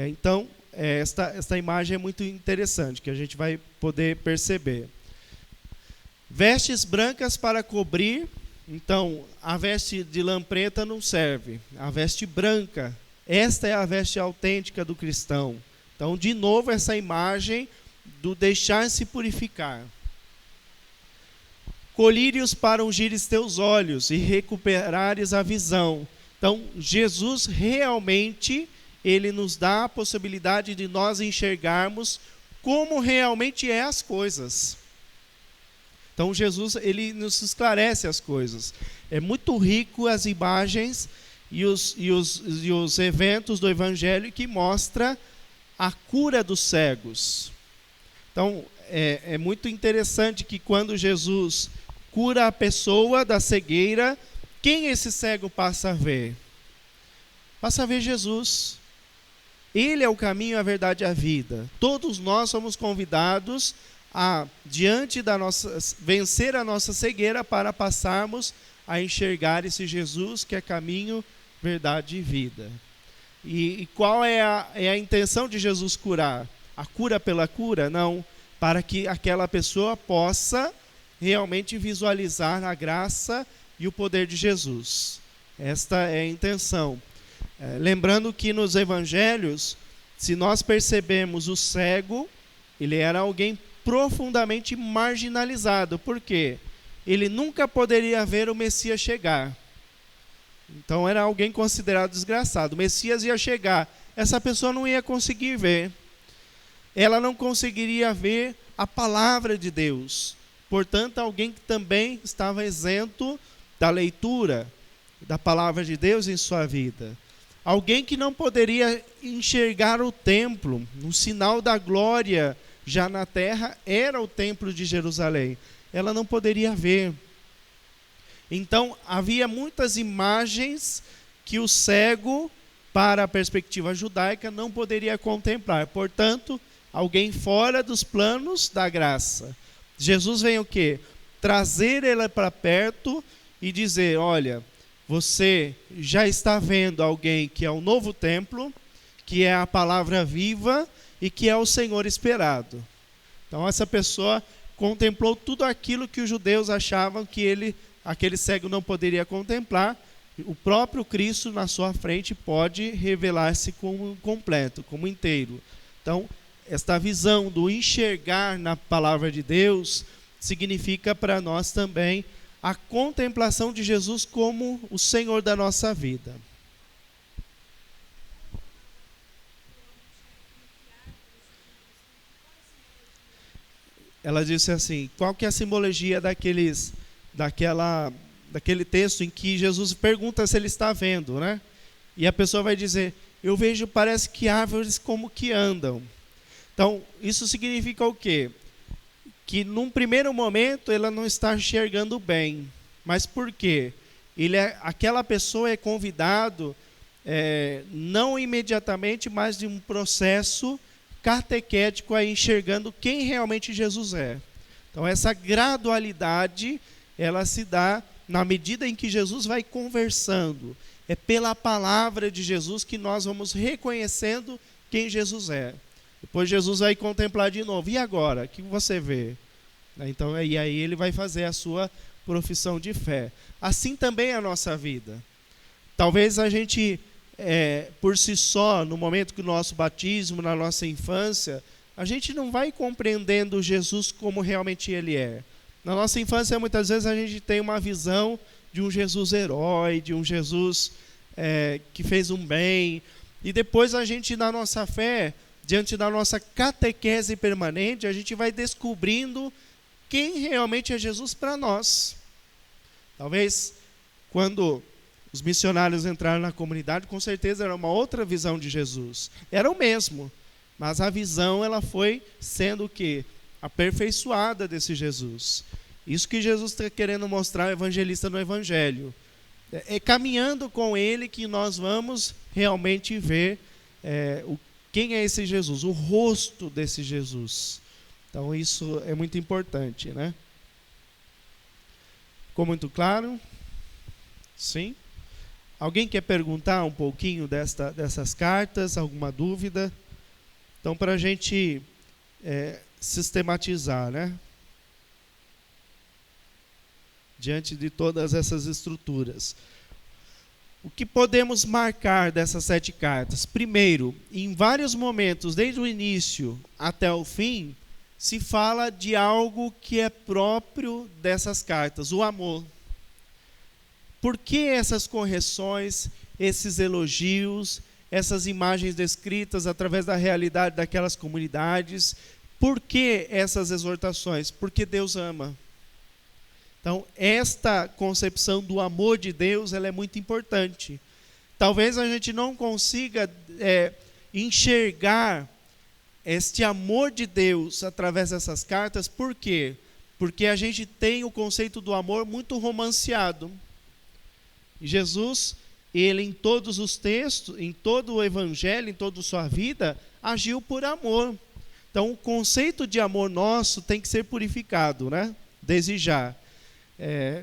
Então, esta imagem é muito interessante, que a gente vai poder perceber. Vestes brancas para cobrir. Então, a veste de lã preta não serve. A veste branca, esta é a veste autêntica do cristão. Então, de novo, essa imagem do deixar-se purificar. Colírios para ungires teus olhos e recuperares a visão. Então, Jesus realmente, ele nos dá a possibilidade de nós enxergarmos como realmente é as coisas. Então, Jesus, ele nos esclarece as coisas. É muito rico as imagens e os eventos do Evangelho que mostra a cura dos cegos. Então, é muito interessante que quando Jesus cura a pessoa da cegueira, quem esse cego passa a ver? Passa a ver Jesus. Ele é o caminho, a verdade e a vida. Todos nós somos convidados a, diante da vencer a nossa cegueira para passarmos a enxergar esse Jesus que é caminho, verdade e vida. E qual é a intenção de Jesus curar? A cura pela cura? Não. Para que aquela pessoa possa realmente visualizar a graça e o poder de Jesus. Esta é a intenção. Lembrando que nos evangelhos, se nós percebemos o cego, ele era alguém profundamente marginalizado. Por quê? Ele nunca poderia ver o Messias chegar. Então era alguém considerado desgraçado. O Messias ia chegar, essa pessoa não ia conseguir ver. Ela não conseguiria ver a palavra de Deus. Portanto, alguém que também estava isento da leitura da palavra de Deus em sua vida. Alguém que não poderia enxergar o templo, um sinal da glória já na terra era o templo de Jerusalém. Ela não poderia ver. Então, havia muitas imagens que o cego, para a perspectiva judaica, não poderia contemplar. Portanto, alguém fora dos planos da graça. Jesus vem o quê? Trazer ela para perto e dizer, olha, você já está vendo alguém que é o novo templo, que é a palavra viva e que é o Senhor esperado. Então essa pessoa contemplou tudo aquilo que os judeus achavam que aquele cego não poderia contemplar. O próprio Cristo na sua frente pode revelar-se como completo, como inteiro. Então, esta visão do enxergar na palavra de Deus significa para nós também a contemplação de Jesus como o Senhor da nossa vida. Ela disse assim, qual que é a simbologia daquele texto em que Jesus pergunta se ele está vendo, né? E a pessoa vai dizer, eu vejo, parece que árvores como que andam. Então, isso significa o quê? Que num primeiro momento ela não está enxergando bem. Mas por quê? Aquela pessoa é convidado, não imediatamente, mas de um processo catequético aí enxergando quem realmente Jesus é. Então essa gradualidade, ela se dá na medida em que Jesus vai conversando. É pela palavra de Jesus que nós vamos reconhecendo quem Jesus é. Depois Jesus vai contemplar de novo. E agora? O que você vê? Então, e aí ele vai fazer a sua profissão de fé. Assim também é a nossa vida. Talvez a gente, por si só, no momento do nosso batismo, na nossa infância, a gente não vai compreendendo Jesus como realmente ele é. Na nossa infância, muitas vezes, a gente tem uma visão de um Jesus herói, de um Jesus que fez um bem. E depois a gente, na nossa fé, diante da nossa catequese permanente, a gente vai descobrindo quem realmente é Jesus para nós. Talvez, quando os missionários entraram na comunidade, com certeza era uma outra visão de Jesus. Era o mesmo, mas a visão ela foi sendo o quê? Aperfeiçoada desse Jesus. Isso que Jesus está querendo mostrar ao evangelista no Evangelho. É caminhando com ele que nós vamos realmente ver quem é esse Jesus, o rosto desse Jesus. Então isso é muito importante, né? Ficou muito claro? Sim? Alguém quer perguntar um pouquinho dessas cartas? Alguma dúvida? Então, para a gente sistematizar, né? Diante de todas essas estruturas. O que podemos marcar dessas 7 cartas? Primeiro, em vários momentos, desde o início até o fim, se fala de algo que é próprio dessas cartas, o amor. Por que essas correções, esses elogios, essas imagens descritas através da realidade daquelas comunidades? Por que essas exortações? Porque Deus ama. Então, esta concepção do amor de Deus, ela é muito importante. Talvez a gente não consiga enxergar este amor de Deus através dessas cartas. Por quê? Porque a gente tem o conceito do amor muito romanceado. Jesus, ele em todos os textos, em todo o Evangelho, em toda a sua vida, agiu por amor. Então, o conceito de amor nosso tem que ser purificado, né? Desde já.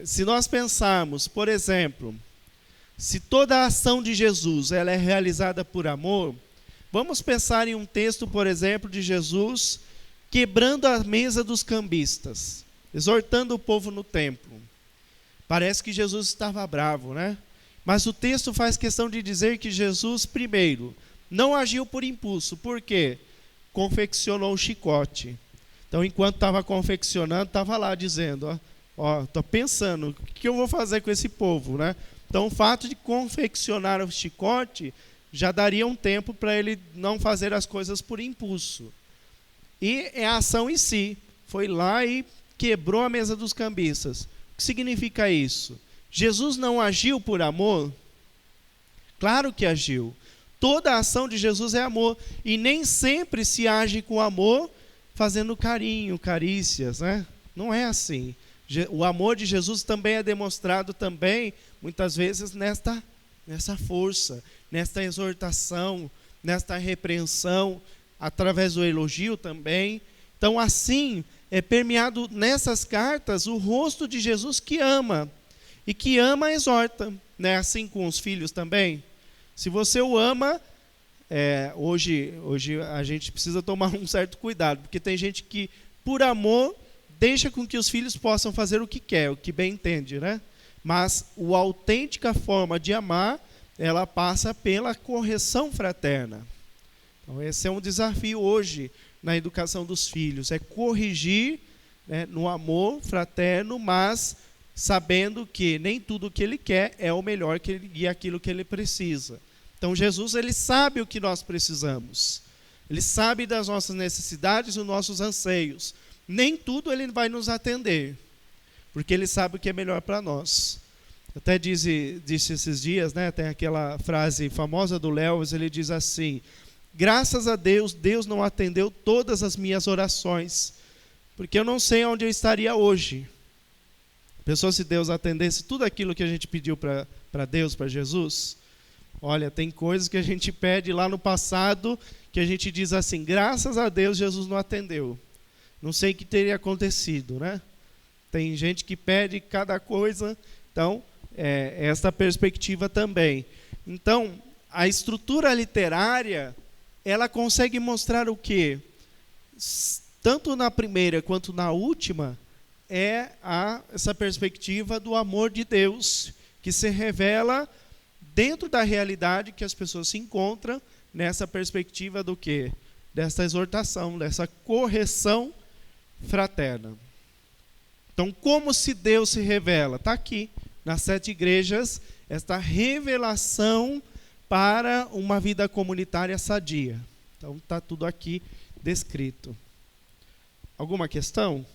Se nós pensarmos, por exemplo, se toda a ação de Jesus ela é realizada por amor, vamos pensar em um texto, por exemplo, de Jesus quebrando a mesa dos cambistas, exortando o povo no templo. Parece que Jesus estava bravo, né? Mas o texto faz questão de dizer que Jesus, primeiro, não agiu por impulso. Por quê? Confeccionou um chicote. Então, enquanto estava confeccionando, estava lá dizendo, estou pensando, o que eu vou fazer com esse povo, né? Então, o fato de confeccionar o chicote já daria um tempo para ele não fazer as coisas por impulso. E é a ação em si. Foi lá e quebrou a mesa dos cambistas. O que significa isso? Jesus não agiu por amor? Claro que agiu. Toda a ação de Jesus é amor. E nem sempre se age com amor fazendo carinho, carícias, né? Não é assim. O amor de Jesus também é demonstrado também, muitas vezes, nessa força, nesta exortação, nesta repreensão. através do elogio também. Então, assim, é permeado nessas cartas o rosto de Jesus que ama. E que ama, exorta. Né? Assim com os filhos também. Se você o ama, hoje a gente precisa tomar um certo cuidado. Porque tem gente que, por amor, deixa com que os filhos possam fazer o que quer, o que bem entende, né? Mas a autêntica forma de amar, ela passa pela correção fraterna. Então, esse é um desafio hoje na educação dos filhos, é corrigir, né, no amor fraterno, mas sabendo que nem tudo o que ele quer é o melhor e aquilo que ele precisa. Então, Jesus, ele sabe o que nós precisamos. Ele sabe das nossas necessidades e dos nossos anseios. Nem tudo ele vai nos atender, porque ele sabe o que é melhor para nós. Até disse esses dias, né, tem aquela frase famosa do Lewis, ele diz assim: graças a Deus, Deus não atendeu todas as minhas orações, porque eu não sei onde eu estaria hoje. Pensou se Deus atendesse tudo aquilo que a gente pediu para Deus, para Jesus? Olha, tem coisas que a gente pede lá no passado, que a gente diz assim, graças a Deus, Jesus não atendeu. Não sei o que teria acontecido, né? Tem gente que pede cada coisa, então, esta perspectiva também. Então, a estrutura literária, ela consegue mostrar o quê? Tanto na primeira quanto na última, essa perspectiva do amor de Deus, que se revela dentro da realidade que as pessoas se encontram, nessa perspectiva do quê? Dessa exortação, dessa correção fraterna. Então, como se Deus se revela? Está aqui, nas 7 igrejas, esta revelação para uma vida comunitária sadia. Então, está tudo aqui descrito. Alguma questão?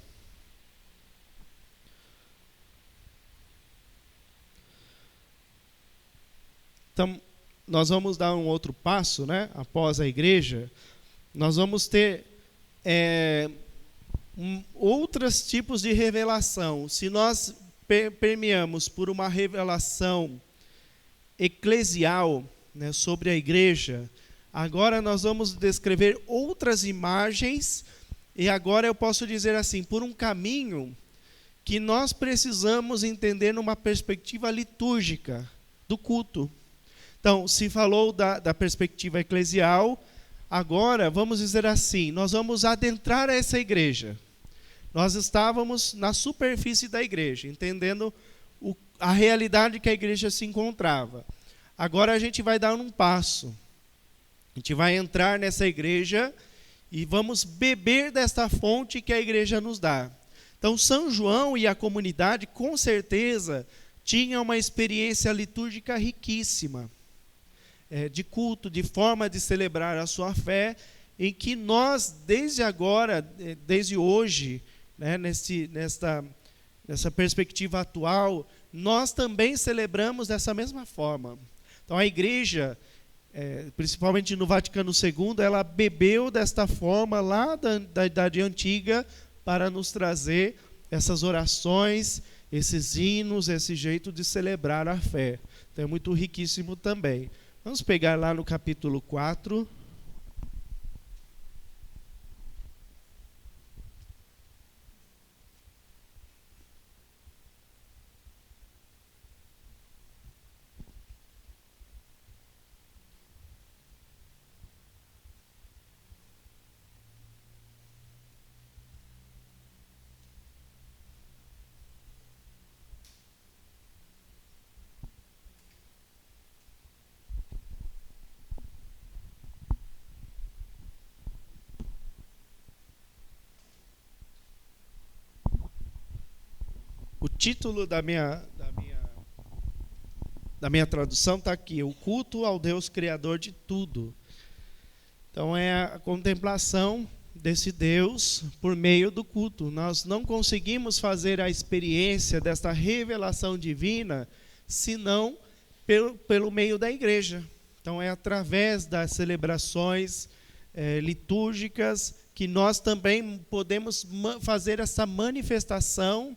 Então, nós vamos dar um outro passo, né? Após a igreja, nós vamos ter outros tipos de revelação. Se nós permeamos por uma revelação eclesial, né, sobre a igreja, agora nós vamos descrever outras imagens, e agora eu posso dizer assim, por um caminho que nós precisamos entender numa perspectiva litúrgica do culto. Então, se falou da perspectiva eclesial, agora vamos dizer assim, nós vamos adentrar essa igreja. Nós estávamos na superfície da igreja, entendendo a realidade que a igreja se encontrava. Agora a gente vai dar um passo. A gente vai entrar nessa igreja e vamos beber desta fonte que a igreja nos dá. Então, São João e a comunidade, com certeza, tinham uma experiência litúrgica riquíssima, de culto, de forma de celebrar a sua fé, em que nós, desde agora, desde hoje, né, nessa perspectiva atual, nós também celebramos dessa mesma forma. Então, a igreja, principalmente no Vaticano II, ela bebeu desta forma lá da Idade Antiga para nos trazer essas orações, esses hinos, esse jeito de celebrar a fé. Então, é muito riquíssimo também. Vamos pegar lá no capítulo 4. O título da minha tradução está aqui, o culto ao Deus Criador de tudo. Então, é a contemplação desse Deus por meio do culto. Nós não conseguimos fazer a experiência desta revelação divina, senão pelo meio da igreja. Então, é através das celebrações litúrgicas que nós também podemos fazer essa manifestação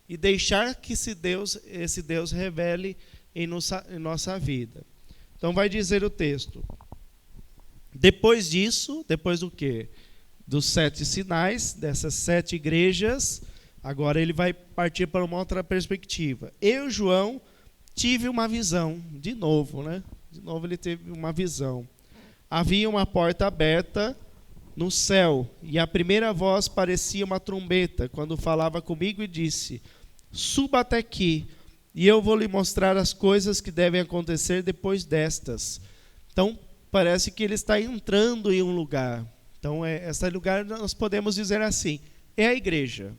e deixar que esse Deus revele em nossa vida. Então vai dizer o texto. Depois disso, depois do quê? Dos 7 sinais, dessas 7 igrejas, agora ele vai partir para uma outra perspectiva. Eu, João, tive uma visão, de novo, né? De novo ele teve uma visão. Havia uma porta aberta no céu, e a primeira voz parecia uma trombeta, quando falava comigo e disse: suba até aqui, e eu vou lhe mostrar as coisas que devem acontecer depois destas. Então, parece que ele está entrando em um lugar. Então, esse lugar nós podemos dizer assim, é a igreja.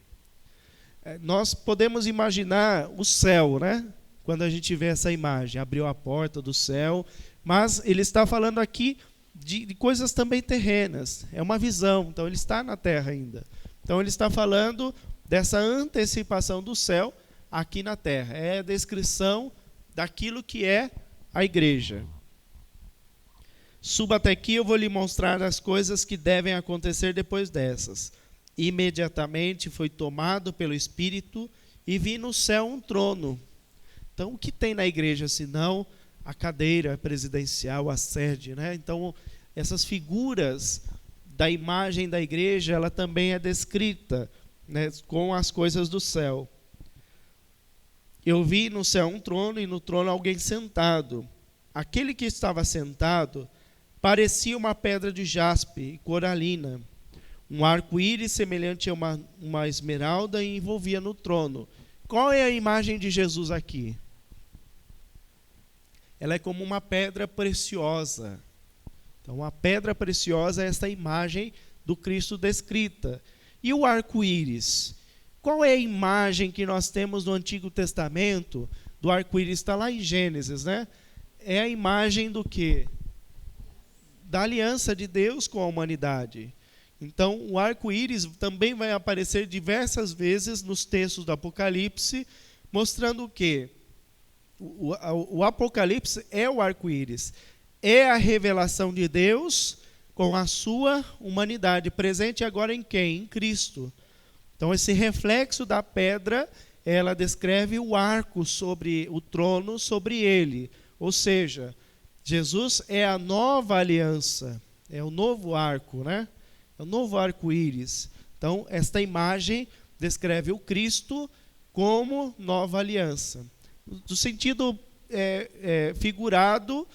Nós podemos imaginar o céu, né? Quando a gente vê essa imagem, abriu a porta do céu, mas ele está falando aqui de coisas também terrenas, é uma visão, então ele está na terra ainda. Então ele está falando dessa antecipação do céu aqui na terra, é a descrição daquilo que é a igreja. Suba até aqui, eu vou lhe mostrar as coisas que devem acontecer depois dessas. Imediatamente foi tomado pelo Espírito e vi no céu um trono. Então o que tem na igreja senão a cadeira presidencial, a sede, né? Então, essas figuras da imagem da igreja, ela também é descrita, né, com as coisas do céu. Eu vi no céu um trono e no trono alguém sentado. Aquele que estava sentado parecia uma pedra de jaspe e coralina. Um arco-íris semelhante a uma esmeralda e envolvia no trono. Qual é a imagem de Jesus aqui? Ela é como uma pedra preciosa. Então, a pedra preciosa é essa imagem do Cristo descrita. E o arco-íris? Qual é a imagem que nós temos no Antigo Testamento do arco-íris? Está lá em Gênesis, né? É a imagem do quê? Da aliança de Deus com a humanidade. Então, o arco-íris também vai aparecer diversas vezes nos textos do Apocalipse, mostrando o quê? O Apocalipse é o arco-íris, é a revelação de Deus com a sua humanidade, presente agora em quem? Em Cristo. Então, esse reflexo da pedra, ela descreve o arco sobre o trono, sobre ele. Ou seja, Jesus é a nova aliança, é o novo arco, né? É o novo arco-íris. Então, esta imagem descreve o Cristo como nova aliança. No sentido figurado,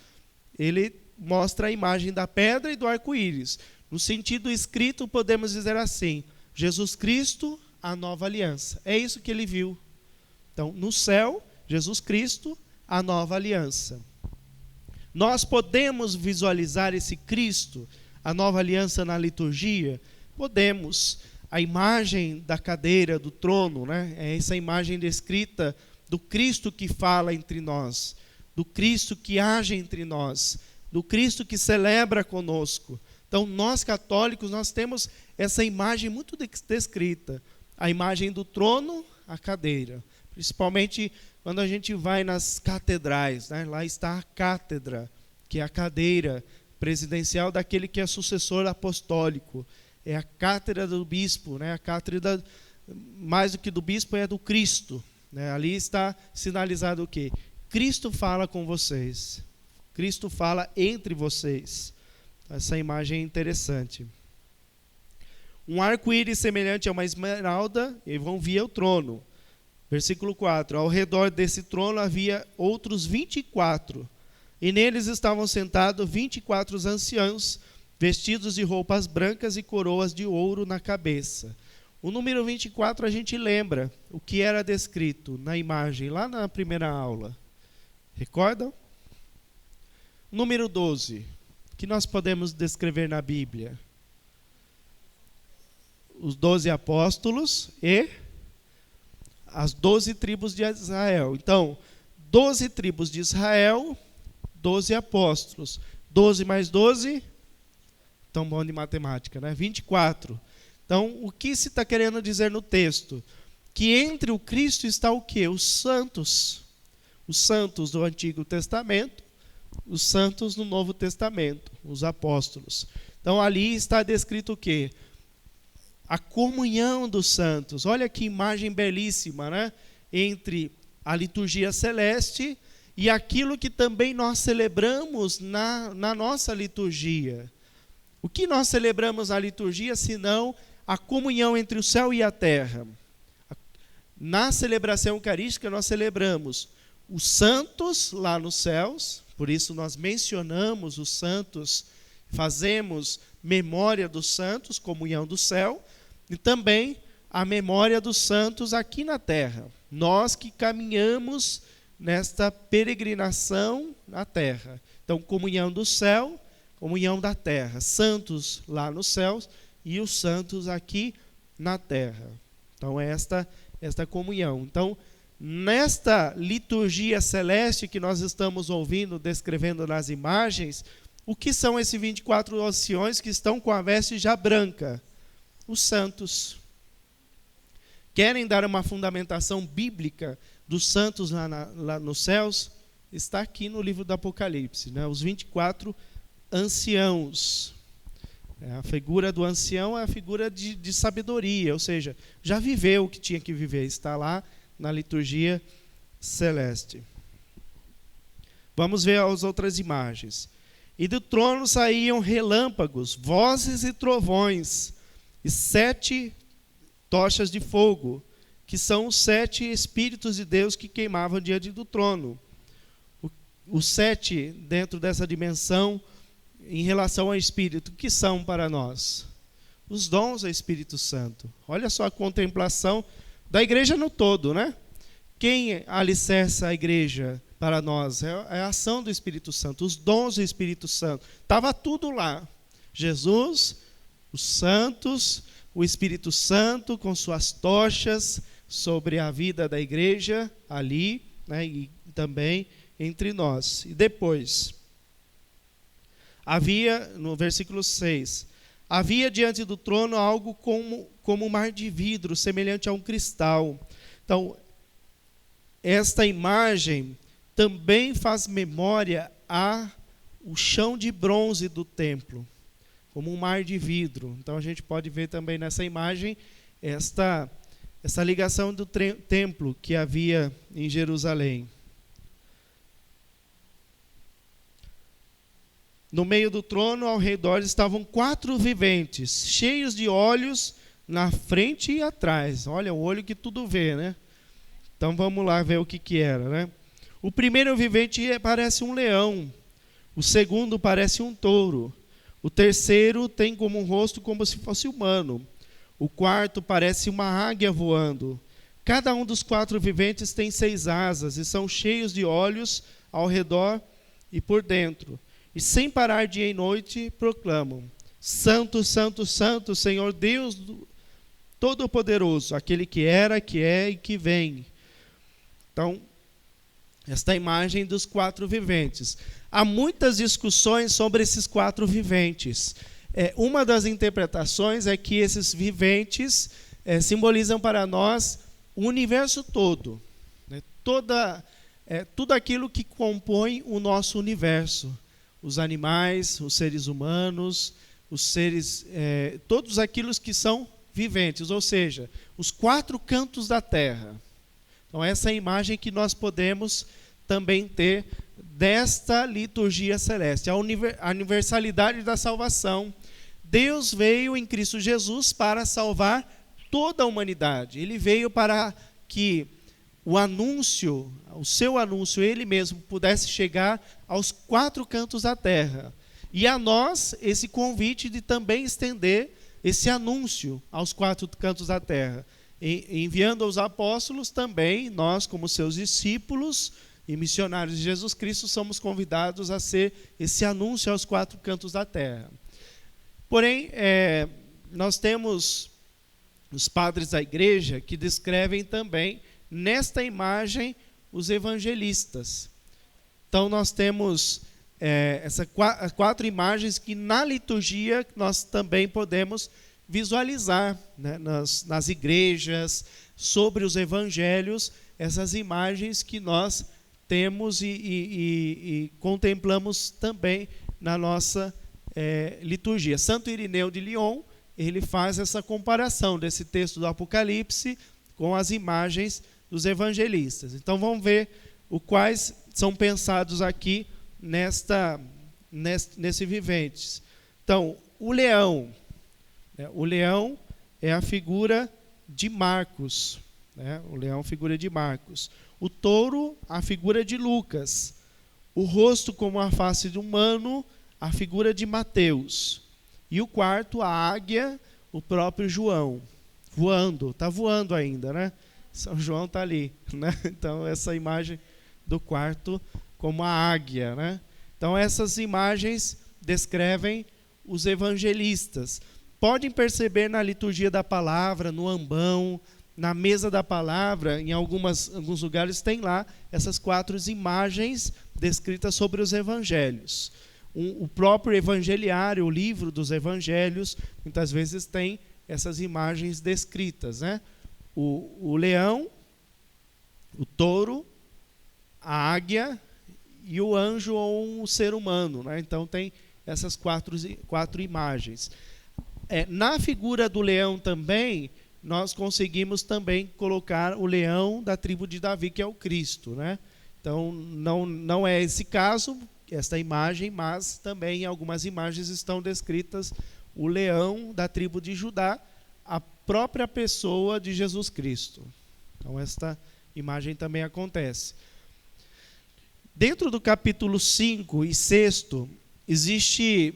ele mostra a imagem da pedra e do arco-íris. No sentido escrito, podemos dizer assim: Jesus Cristo, a nova aliança. É isso que ele viu. Então, no céu, Jesus Cristo, a nova aliança. Nós podemos visualizar esse Cristo, a nova aliança, na liturgia? Podemos. A imagem da cadeira, do trono, né? É essa imagem descrita do Cristo que fala entre nós, do Cristo que age entre nós, do Cristo que celebra conosco. Então, nós católicos, nós temos essa imagem muito descrita, a imagem do trono, a cadeira. Principalmente quando a gente vai nas catedrais, né? Lá está a cátedra, que é a cadeira presidencial daquele que é sucessor apostólico. É a cátedra do bispo, né? A cátedra, mais do que do bispo, é do Cristo. Né? Ali está sinalizado o quê? Cristo fala com vocês. Cristo fala entre vocês. Essa imagem é interessante. Um arco-íris semelhante a uma esmeralda, e vão via o trono. Versículo 4. Ao redor desse trono havia outros 24, e neles estavam sentados 24 anciãos, vestidos de roupas brancas e coroas de ouro na cabeça. O número 24 a gente lembra o que era descrito na imagem, lá na primeira aula. Recordam? Número 12, que nós podemos descrever na Bíblia. Os 12 apóstolos e as 12 tribos de Israel. Então, 12 tribos de Israel, 12 apóstolos. 12 mais 12, tão bom de matemática, né? 24. Então, o que se está querendo dizer no texto? Que entre o Cristo está o quê? Os santos. Os santos do Antigo Testamento, os santos no Novo Testamento, os apóstolos. Então, ali está descrito o quê? A comunhão dos santos. Olha que imagem belíssima, né? Entre a liturgia celeste e aquilo que também nós celebramos na nossa liturgia. O que nós celebramos na liturgia, senão a comunhão entre o céu e a terra? Na celebração eucarística, nós celebramos os santos lá nos céus, por isso nós mencionamos os santos, fazemos memória dos santos, comunhão do céu, e também a memória dos santos aqui na terra. Nós que caminhamos nesta peregrinação na terra. Então, comunhão do céu, comunhão da terra. Santos lá nos céus e os santos aqui na terra. Então, esta comunhão. Então, nesta liturgia celeste que nós estamos ouvindo, descrevendo nas imagens, o que são esses 24 anciões que estão com a veste já branca? Os santos. Querem dar uma fundamentação bíblica dos santos lá nos céus? Está aqui no livro do Apocalipse, né? Os 24 anciãos. A figura do ancião é a figura de sabedoria, ou seja, já viveu o que tinha que viver, está lá na liturgia celeste. Vamos ver as outras imagens. E do trono saíam relâmpagos, vozes e trovões, e 7 tochas de fogo, que são os 7 Espíritos de Deus que queimavam diante do trono. Os 7 dentro dessa dimensão, em relação ao Espírito, que são para nós? Os dons do Espírito Santo. Olha só a contemplação da igreja no todo, né? Quem alicerça a igreja para nós? É a ação do Espírito Santo, os dons do Espírito Santo. Estava tudo lá. Jesus, os santos, o Espírito Santo com suas tochas sobre a vida da igreja ali, né? E também entre nós. E depois, havia, no versículo 6, havia diante do trono algo como um mar de vidro, semelhante a um cristal. Então, esta imagem também faz memória ao chão de bronze do templo, como um mar de vidro. Então, a gente pode ver também nessa imagem essa ligação do templo que havia em Jerusalém. No meio do trono, ao redor, estavam 4 viventes, cheios de olhos na frente e atrás. Olha, o olho que tudo vê, né? Então, vamos lá ver o que era, né? O primeiro vivente parece um leão. O segundo parece um touro. O terceiro tem como um rosto como se fosse humano. O quarto parece uma águia voando. Cada um dos 4 viventes tem 6 asas e são cheios de olhos ao redor e por dentro. E sem parar dia e noite proclamam: Santo, Santo, Santo, Senhor Deus Todo-Poderoso, aquele que era, que é e que vem. Então, esta imagem dos 4 viventes. Há muitas discussões sobre esses 4 viventes. Uma das interpretações é que esses viventes simbolizam para nós o universo todo, né? Tudo aquilo que compõe o nosso universo. Os animais, os seres humanos, os seres, todos aqueles que são viventes, ou seja, os 4 cantos da terra. Então, essa é a imagem que nós podemos também ter desta liturgia celeste, a universalidade da salvação. Deus veio em Cristo Jesus para salvar toda a humanidade. Ele veio para que o seu anúncio, ele mesmo, pudesse chegar aos 4 cantos da terra. E a nós, esse convite de também estender esse anúncio aos 4 cantos da terra. Enviando aos apóstolos também, nós, como seus discípulos e missionários de Jesus Cristo, somos convidados a ser esse anúncio aos 4 cantos da terra. Porém, nós temos os padres da igreja que descrevem também, nesta imagem, os evangelistas. Então, nós temos essas 4 imagens que na liturgia nós também podemos visualizar, né, nas igrejas, sobre os evangelhos, essas imagens que nós temos e contemplamos também na nossa liturgia. Santo Irineu de Lyon, ele faz essa comparação desse texto do Apocalipse com as imagens dos evangelistas. Então, vamos ver quais são pensados aqui nesse viventes. Então, o leão. O leão é a figura de Marcos. O leão, figura de Marcos. O touro, a figura de Lucas. O rosto como a face de humano, a figura de Mateus. E o quarto, a águia, o próprio João. Voando, está voando ainda, né? São João está ali, né? Então, essa imagem do quarto como a águia, né? Então, essas imagens descrevem os evangelistas. Podem perceber na liturgia da palavra, no ambão, na mesa da palavra, em alguns lugares tem lá essas 4 imagens descritas sobre os evangelhos. O próprio evangeliário, o livro dos evangelhos, muitas vezes tem essas imagens descritas, né? O leão, o touro, a águia e o anjo ou um ser humano, né? Então tem essas 4 imagens. Na figura do leão também, nós conseguimos também colocar o leão da tribo de Davi, que é o Cristo, né? Então, não é esse caso, esta imagem, mas também em algumas imagens estão descritas o leão da tribo de Judá, a própria pessoa de Jesus Cristo. Então, esta imagem também acontece. Dentro do capítulo 5 e 6, existe...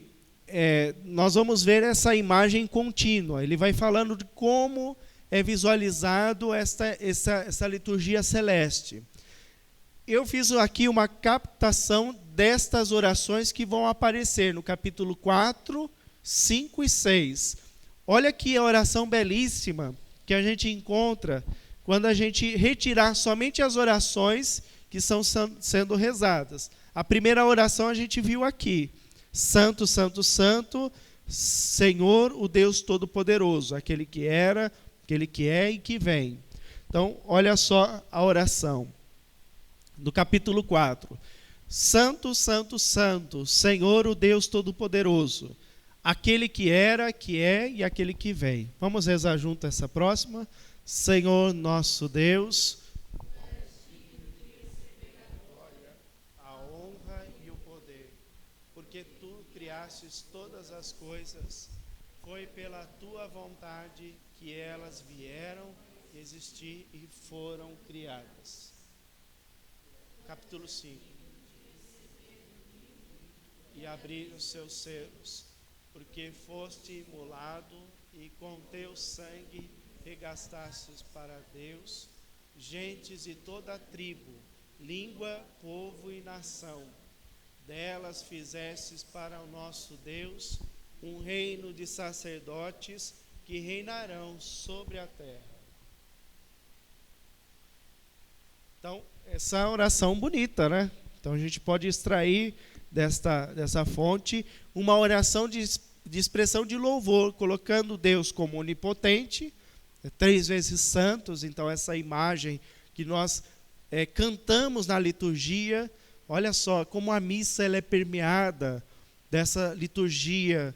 nós vamos ver essa imagem contínua. Ele vai falando de como é visualizado essa liturgia celeste. Eu fiz aqui uma captação destas orações que vão aparecer no capítulo 4, 5 e 6. Olha que oração belíssima que a gente encontra quando a gente retirar somente as orações que estão sendo rezadas. A primeira oração a gente viu aqui. Santo, santo, santo, Senhor, o Deus Todo-Poderoso, aquele que era, aquele que é e que vem. Então, olha só a oração do capítulo 4. Santo, santo, santo, Senhor, o Deus Todo-Poderoso, aquele que era, que é e aquele que vem. Vamos rezar junto essa próxima. Senhor, nosso Deus, a honra e o poder, porque tu criastes todas as coisas, foi pela tua vontade que elas vieram existir e foram criadas. Capítulo 5. E abrir os seus selos, porque foste imolado e com teu sangue regastastes para Deus gentes de toda a tribo, língua, povo e nação. Delas fizestes para o nosso Deus um reino de sacerdotes que reinarão sobre a terra. Então, essa é uma oração bonita, né? Então, a gente pode extrair dessa fonte uma oração de expressão de louvor, colocando Deus como onipotente, 3 vezes santos. Então, essa imagem que nós cantamos na liturgia, olha só como a missa ela é permeada dessa liturgia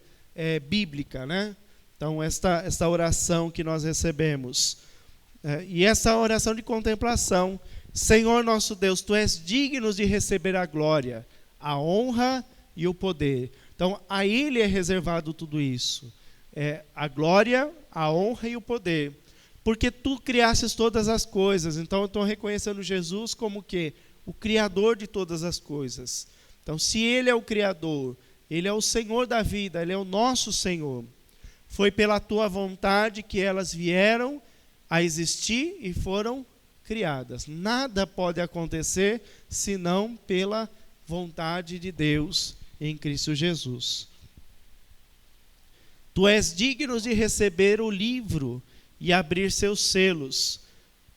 bíblica, né? Então, esta oração que nós recebemos. E essa oração de contemplação. Senhor nosso Deus, tu és digno de receber a glória, a honra e o poder. Então, a ele é reservado tudo isso. A glória, a honra e o poder. Porque tu criastes todas as coisas. Então, eu estou reconhecendo Jesus como que? O Criador de todas as coisas. Então, se ele é o Criador, ele é o Senhor da vida, ele é o nosso Senhor. Foi pela tua vontade que elas vieram a existir e foram criadas. Nada pode acontecer senão pela vontade de Deus em Cristo Jesus. Tu és digno de receber o livro e abrir seus selos,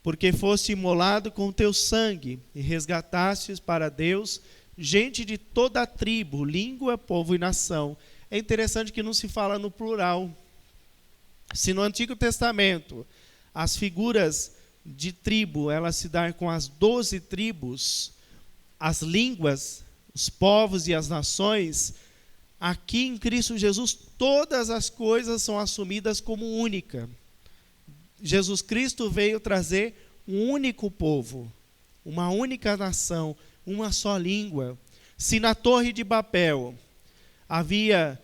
porque foste imolado com teu sangue e resgatastes para Deus gente de toda a tribo, língua, povo e nação. É interessante que não se fala no plural. Se no Antigo Testamento as figuras de tribo, elas se dão com as 12 tribos, as línguas, os povos e as nações, aqui em Cristo Jesus todas as coisas são assumidas como única. Jesus Cristo veio trazer um único povo, uma única nação, uma só língua. Se na Torre de Babel havia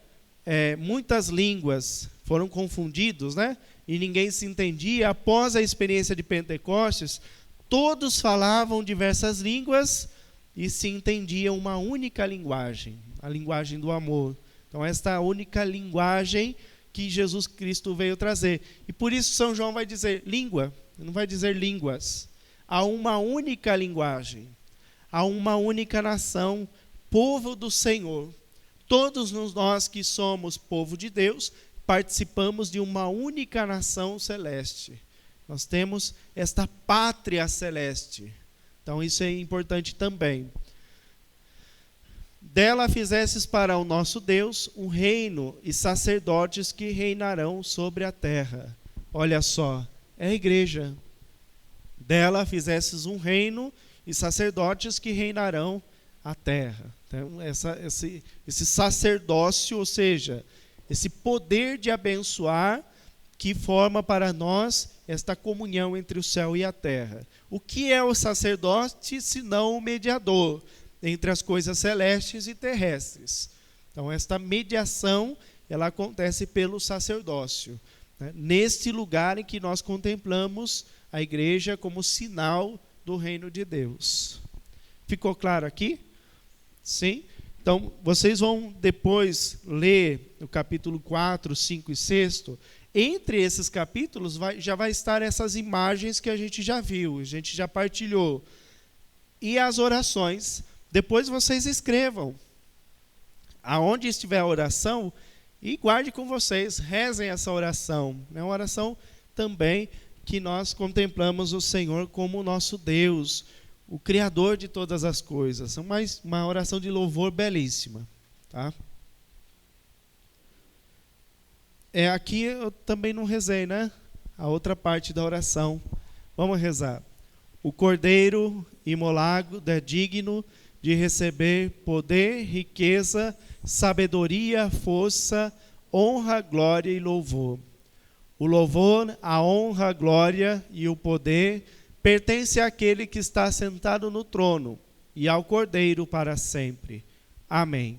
muitas línguas foram confundidos, né? E ninguém se entendia. Após a experiência de Pentecostes, todos falavam diversas línguas e se entendiam uma única linguagem, a linguagem do amor. Então, esta única linguagem que Jesus Cristo veio trazer. E por isso São João vai dizer língua, não vai dizer línguas. Há uma única linguagem, há uma única nação, povo do Senhor. Todos nós que somos povo de Deus, participamos de uma única nação celeste. Nós temos esta pátria celeste. Então isso é importante também. Dela fizestes para o nosso Deus um reino e sacerdotes que reinarão sobre a terra. Olha só, é a igreja. Dela fizestes um reino e sacerdotes que reinarão a terra. Então, esse sacerdócio, ou seja, esse poder de abençoar que forma para nós esta comunhão entre o céu e a terra. O que é o sacerdote, senão o mediador entre as coisas celestes e terrestres? Então, esta mediação, ela acontece pelo sacerdócio, né? Neste lugar em que nós contemplamos a igreja como sinal do reino de Deus. Ficou claro aqui? Sim? Então, vocês vão depois ler o capítulo 4, 5 e 6. Entre esses capítulos já vai estar essas imagens que a gente já viu, a gente já partilhou. E as orações. Depois vocês escrevam. Aonde estiver a oração, e guarde com vocês, rezem essa oração. É uma oração também que nós contemplamos o Senhor como o nosso Deus, o Criador de todas as coisas. Uma oração de louvor belíssima. Tá? Aqui eu também não rezei, né? A outra parte da oração. Vamos rezar. O Cordeiro imolado é digno de receber poder, riqueza, sabedoria, força, honra, glória e louvor. O louvor, a honra, a glória e o poder pertence àquele que está sentado no trono e ao Cordeiro para sempre. Amém.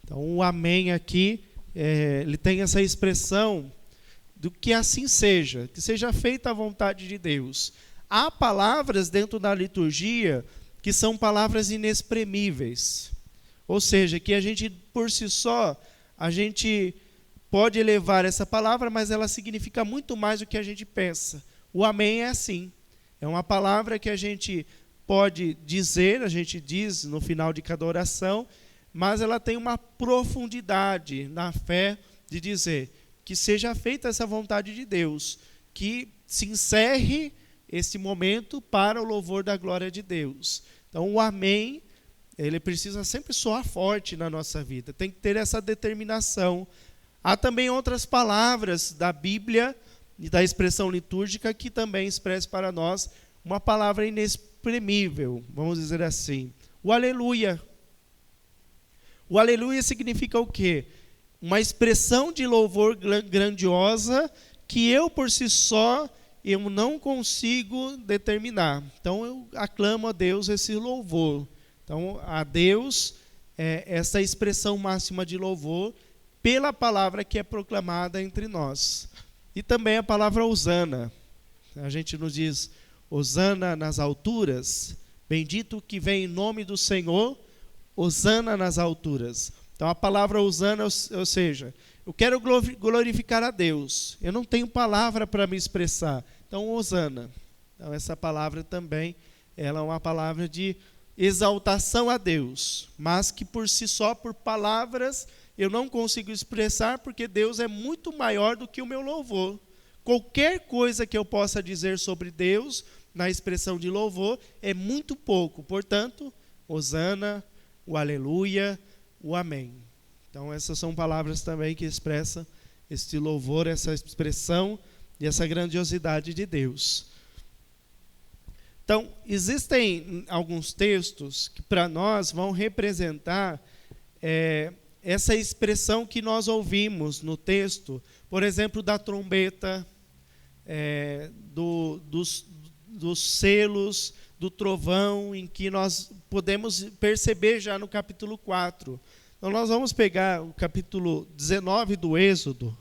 Então, o amém aqui, ele tem essa expressão do que assim seja, que seja feita a vontade de Deus. Há palavras dentro da liturgia que são palavras inexprimíveis. Ou seja, que a gente, por si só, a gente pode elevar essa palavra, mas ela significa muito mais do que a gente pensa. O amém é assim. É uma palavra que a gente pode dizer, a gente diz no final de cada oração, mas ela tem uma profundidade na fé de dizer que seja feita essa vontade de Deus, que se encerre esse momento para o louvor da glória de Deus. Então, o amém, ele precisa sempre soar forte na nossa vida, tem que ter essa determinação. Há também outras palavras da Bíblia e da expressão litúrgica que também expressa para nós uma palavra inexprimível, vamos dizer assim. O aleluia. O aleluia significa o quê? Uma expressão de louvor grandiosa que eu, por si só, eu não consigo determinar. Então, eu aclamo a Deus esse louvor. Então, a Deus, essa expressão máxima de louvor pela palavra que é proclamada entre nós. E também a palavra hosana. A gente nos diz, hosana nas alturas, bendito que vem em nome do Senhor, hosana nas alturas. Então a palavra hosana, ou seja, eu quero glorificar a Deus, eu não tenho palavra para me expressar, então hosana. Então essa palavra também, ela é uma palavra de exaltação a Deus, mas que por si só, por palavras, eu não consigo expressar, porque Deus é muito maior do que o meu louvor. Qualquer coisa que eu possa dizer sobre Deus, na expressão de louvor, é muito pouco. Portanto, hosana, o aleluia, o amém. Então, essas são palavras também que expressam este louvor, essa expressão e essa grandiosidade de Deus. Então, existem alguns textos que para nós vão representar essa expressão que nós ouvimos no texto, por exemplo, da trombeta, dos selos, do trovão, em que nós podemos perceber já no capítulo 4. Então nós vamos pegar o capítulo 19 do Êxodo,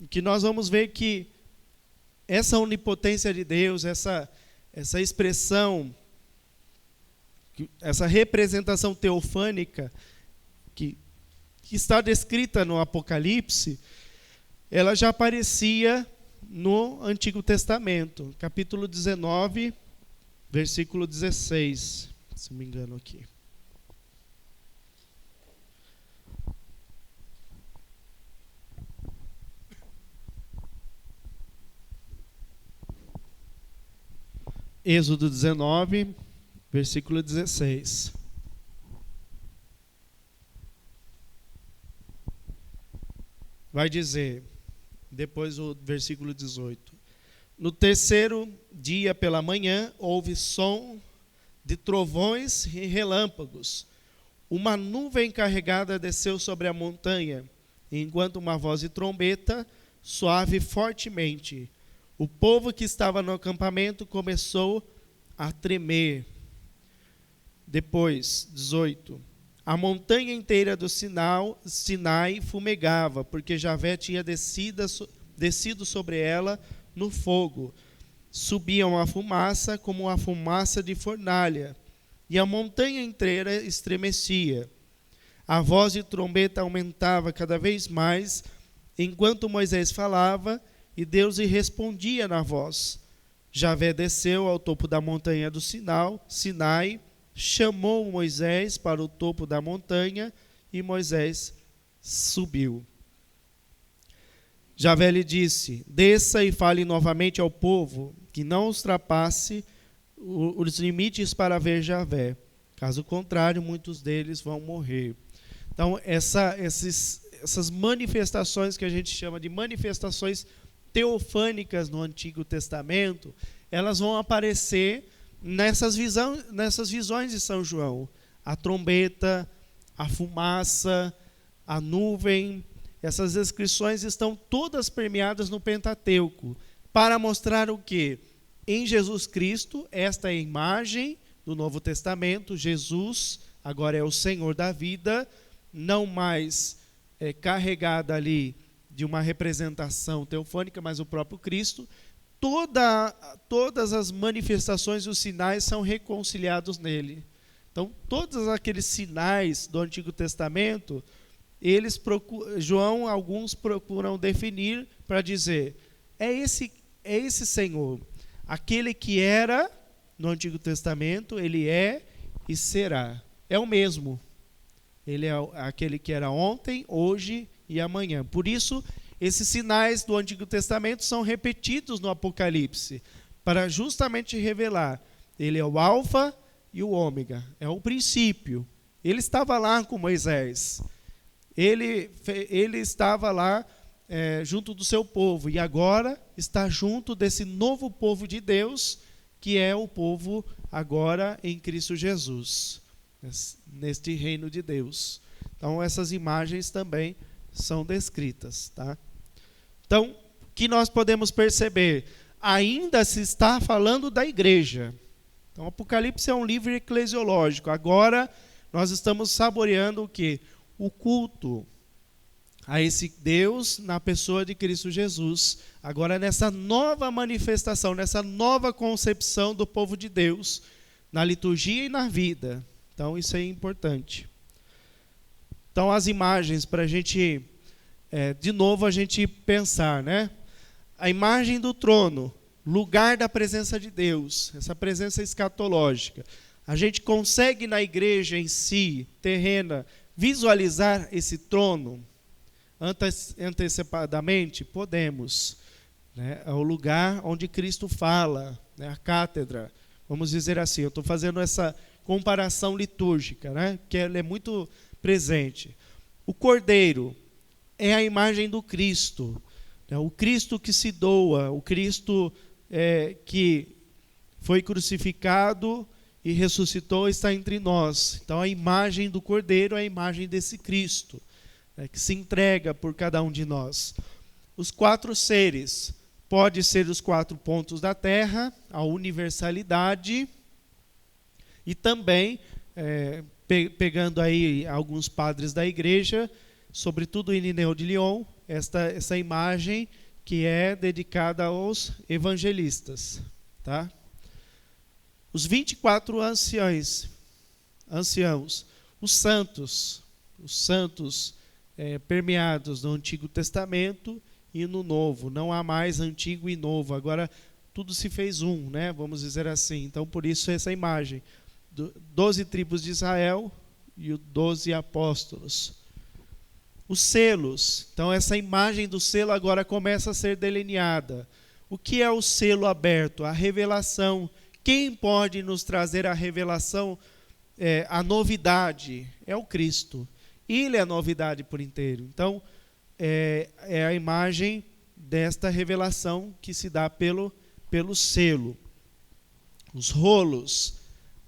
que nós vamos ver que essa onipotência de Deus, essa expressão, essa representação teofânica que está descrita no Apocalipse, ela já aparecia no Antigo Testamento, capítulo 19, versículo 16, se não me engano aqui. Êxodo 19, versículo 16. Vai dizer, depois o versículo 18. No terceiro dia pela manhã, houve som de trovões e relâmpagos. Uma nuvem carregada desceu sobre a montanha, enquanto uma voz de trombeta soava fortemente. O povo que estava no acampamento começou a tremer. Depois, 18. A montanha inteira do Sinai fumegava, porque Javé tinha descido sobre ela no fogo. Subia uma fumaça como a fumaça de fornalha, e a montanha inteira estremecia. A voz de trombeta aumentava cada vez mais, enquanto Moisés falava, e Deus lhe respondia na voz. Javé desceu ao topo da montanha do Sinai, chamou Moisés para o topo da montanha, e Moisés subiu. Javé lhe disse: desça e fale novamente ao povo, que não ultrapasse os limites para ver Javé. Caso contrário, muitos deles vão morrer. Então, essas manifestações que a gente chama de manifestações teofânicas no Antigo Testamento, elas vão aparecer nessas visões de São João. A trombeta, a fumaça, a nuvem, essas descrições estão todas permeadas no Pentateuco, para mostrar o quê? Em Jesus Cristo, esta é a imagem do Novo Testamento. Jesus agora é o Senhor da vida, não mais carregada ali de uma representação teofânica, mas o próprio Cristo. Todas as manifestações e os sinais são reconciliados nele. Então, todos aqueles sinais do Antigo Testamento, alguns procuram definir para dizer, é esse Senhor, aquele que era no Antigo Testamento, ele é e será. É o mesmo. Ele é aquele que era ontem, hoje e amanhã. Por isso, esses sinais do Antigo Testamento são repetidos no Apocalipse, para justamente revelar, ele é o alfa e o ômega, é o princípio. Ele estava lá com Moisés, ele estava lá junto do seu povo, e agora está junto desse novo povo de Deus, que é o povo agora em Cristo Jesus, neste reino de Deus. Então, essas imagens também são descritas, tá? Então, o que nós podemos perceber? Ainda se está falando da igreja. Então, o Apocalipse é um livro eclesiológico. Agora, nós estamos saboreando o quê? O culto a esse Deus na pessoa de Cristo Jesus. Agora, nessa nova manifestação, nessa nova concepção do povo de Deus, na liturgia e na vida. Então, isso é importante. Então, as imagens, para a gente, de novo, a gente pensar, né? A imagem do trono, lugar da presença de Deus, essa presença escatológica. A gente consegue, na igreja em si, terrena, visualizar esse trono antecipadamente? Podemos. Né? É o lugar onde Cristo fala, né? A cátedra. Vamos dizer assim, eu estou fazendo essa comparação litúrgica, né? Que ela é muito presente. O Cordeiro é a imagem do Cristo, né? O Cristo que se doa, o Cristo que foi crucificado e ressuscitou, está entre nós. Então a imagem do Cordeiro é a imagem desse Cristo, né, que se entrega por cada um de nós. Os 4 seres, pode ser os 4 pontos da terra, a universalidade, e também pegando aí alguns padres da igreja, sobretudo em Irineu de Lyon, essa imagem que é dedicada aos evangelistas, tá? Os 24 anciãos, os santos permeados no Antigo Testamento e no Novo. Não há mais Antigo e Novo, agora tudo se fez um, né? Vamos dizer assim. Então, por isso essa imagem. 12 tribos de Israel e os 12 apóstolos. Os selos. Então, essa imagem do selo agora começa a ser delineada. O que é o selo aberto? A revelação. Quem pode nos trazer a revelação, a novidade? É o Cristo. Ele é a novidade por inteiro. Então, é a imagem desta revelação que se dá pelo selo. Os rolos,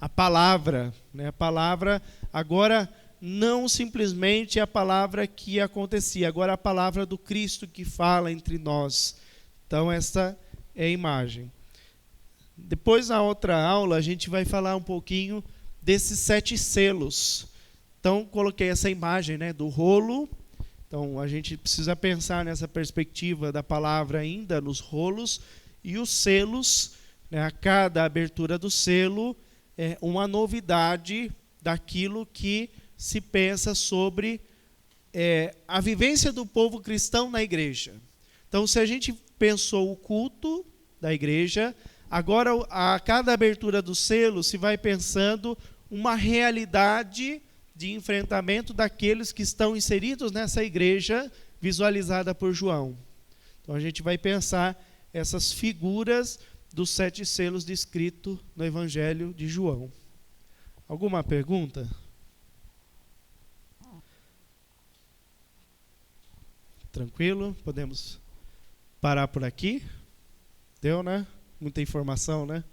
a palavra, né? A palavra agora não simplesmente a palavra que acontecia, agora a palavra do Cristo que fala entre nós. Então, essa é a imagem. Depois, na outra aula, a gente vai falar um pouquinho desses 7 selos. Então, coloquei essa imagem, né, do rolo. Então, a gente precisa pensar nessa perspectiva da palavra ainda, nos rolos. E os selos, né, a cada abertura do selo, é uma novidade daquilo que se pensa sobre a vivência do povo cristão na igreja. Então, se a gente pensou o culto da igreja, agora a cada abertura do selo se vai pensando uma realidade de enfrentamento daqueles que estão inseridos nessa igreja visualizada por João. Então, a gente vai pensar essas figuras dos 7 selos descritos no Evangelho de João. Alguma pergunta? Tranquilo? Podemos parar por aqui? Deu, né? Muita informação, né?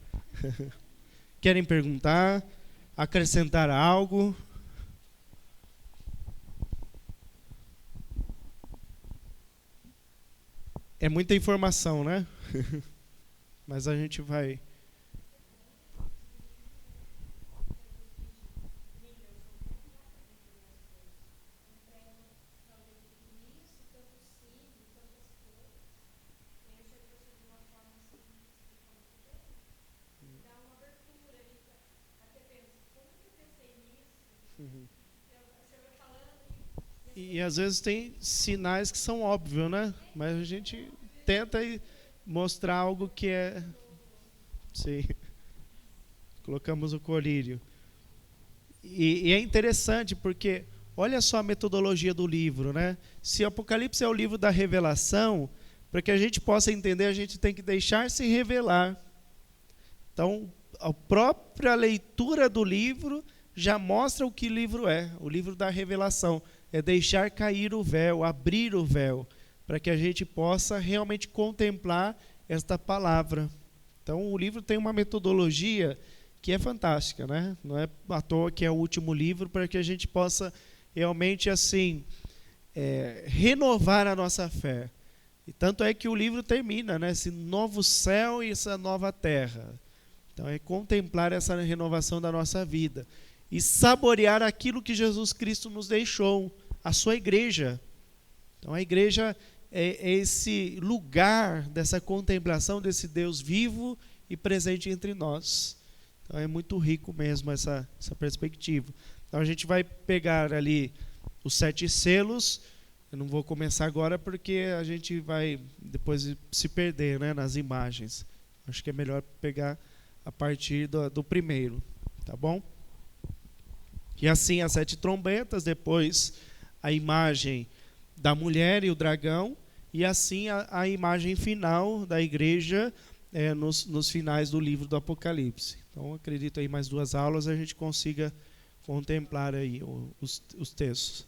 Querem perguntar? Acrescentar algo? É muita informação, né? Mas a gente vai... E às vezes tem sinais que são óbvios, né? Mas a gente tenta mostrar algo que é... Sim. Colocamos o colírio. E é interessante porque olha só a metodologia do livro, né? Se Apocalipse é o livro da revelação, para que a gente possa entender, a gente tem que deixar-se revelar. Então, a própria leitura do livro já mostra o que o livro é. O livro da revelação é deixar cair o véu, abrir o véu, para que a gente possa realmente contemplar esta palavra. Então, o livro tem uma metodologia que é fantástica, né? Não é à toa que é o último livro, para que a gente possa realmente assim renovar a nossa fé. E tanto é que o livro termina, né? Esse novo céu e essa nova terra. Então, é contemplar essa renovação da nossa vida e saborear aquilo que Jesus Cristo nos deixou, a sua igreja. Então, a igreja é esse lugar dessa contemplação desse Deus vivo e presente entre nós. Então, é muito rico mesmo essa perspectiva. Então, a gente vai pegar ali os 7 selos. Eu não vou começar agora porque a gente vai depois se perder, né, nas imagens. Acho que é melhor pegar a partir do primeiro, tá bom? E assim as 7 trombetas, depois a imagem da mulher e o dragão, e assim a imagem final da igreja nos finais do livro do Apocalipse. Então, acredito aí mais 2 aulas a gente consiga contemplar aí os textos.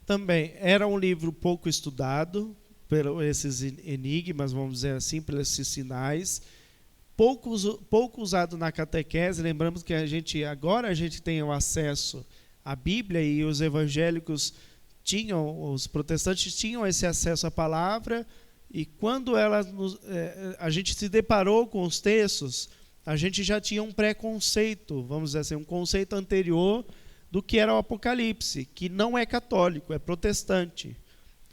Também era um livro pouco estudado por esses enigmas, vamos dizer assim, por esses sinais. pouco usado na catequese. Lembramos que agora a gente tem o acesso à Bíblia, e os evangélicos os protestantes tinham esse acesso à palavra, e quando a gente se deparou com os textos, a gente já tinha um preconceito, vamos dizer assim, um conceito anterior do que era o Apocalipse, que não é católico, é protestante.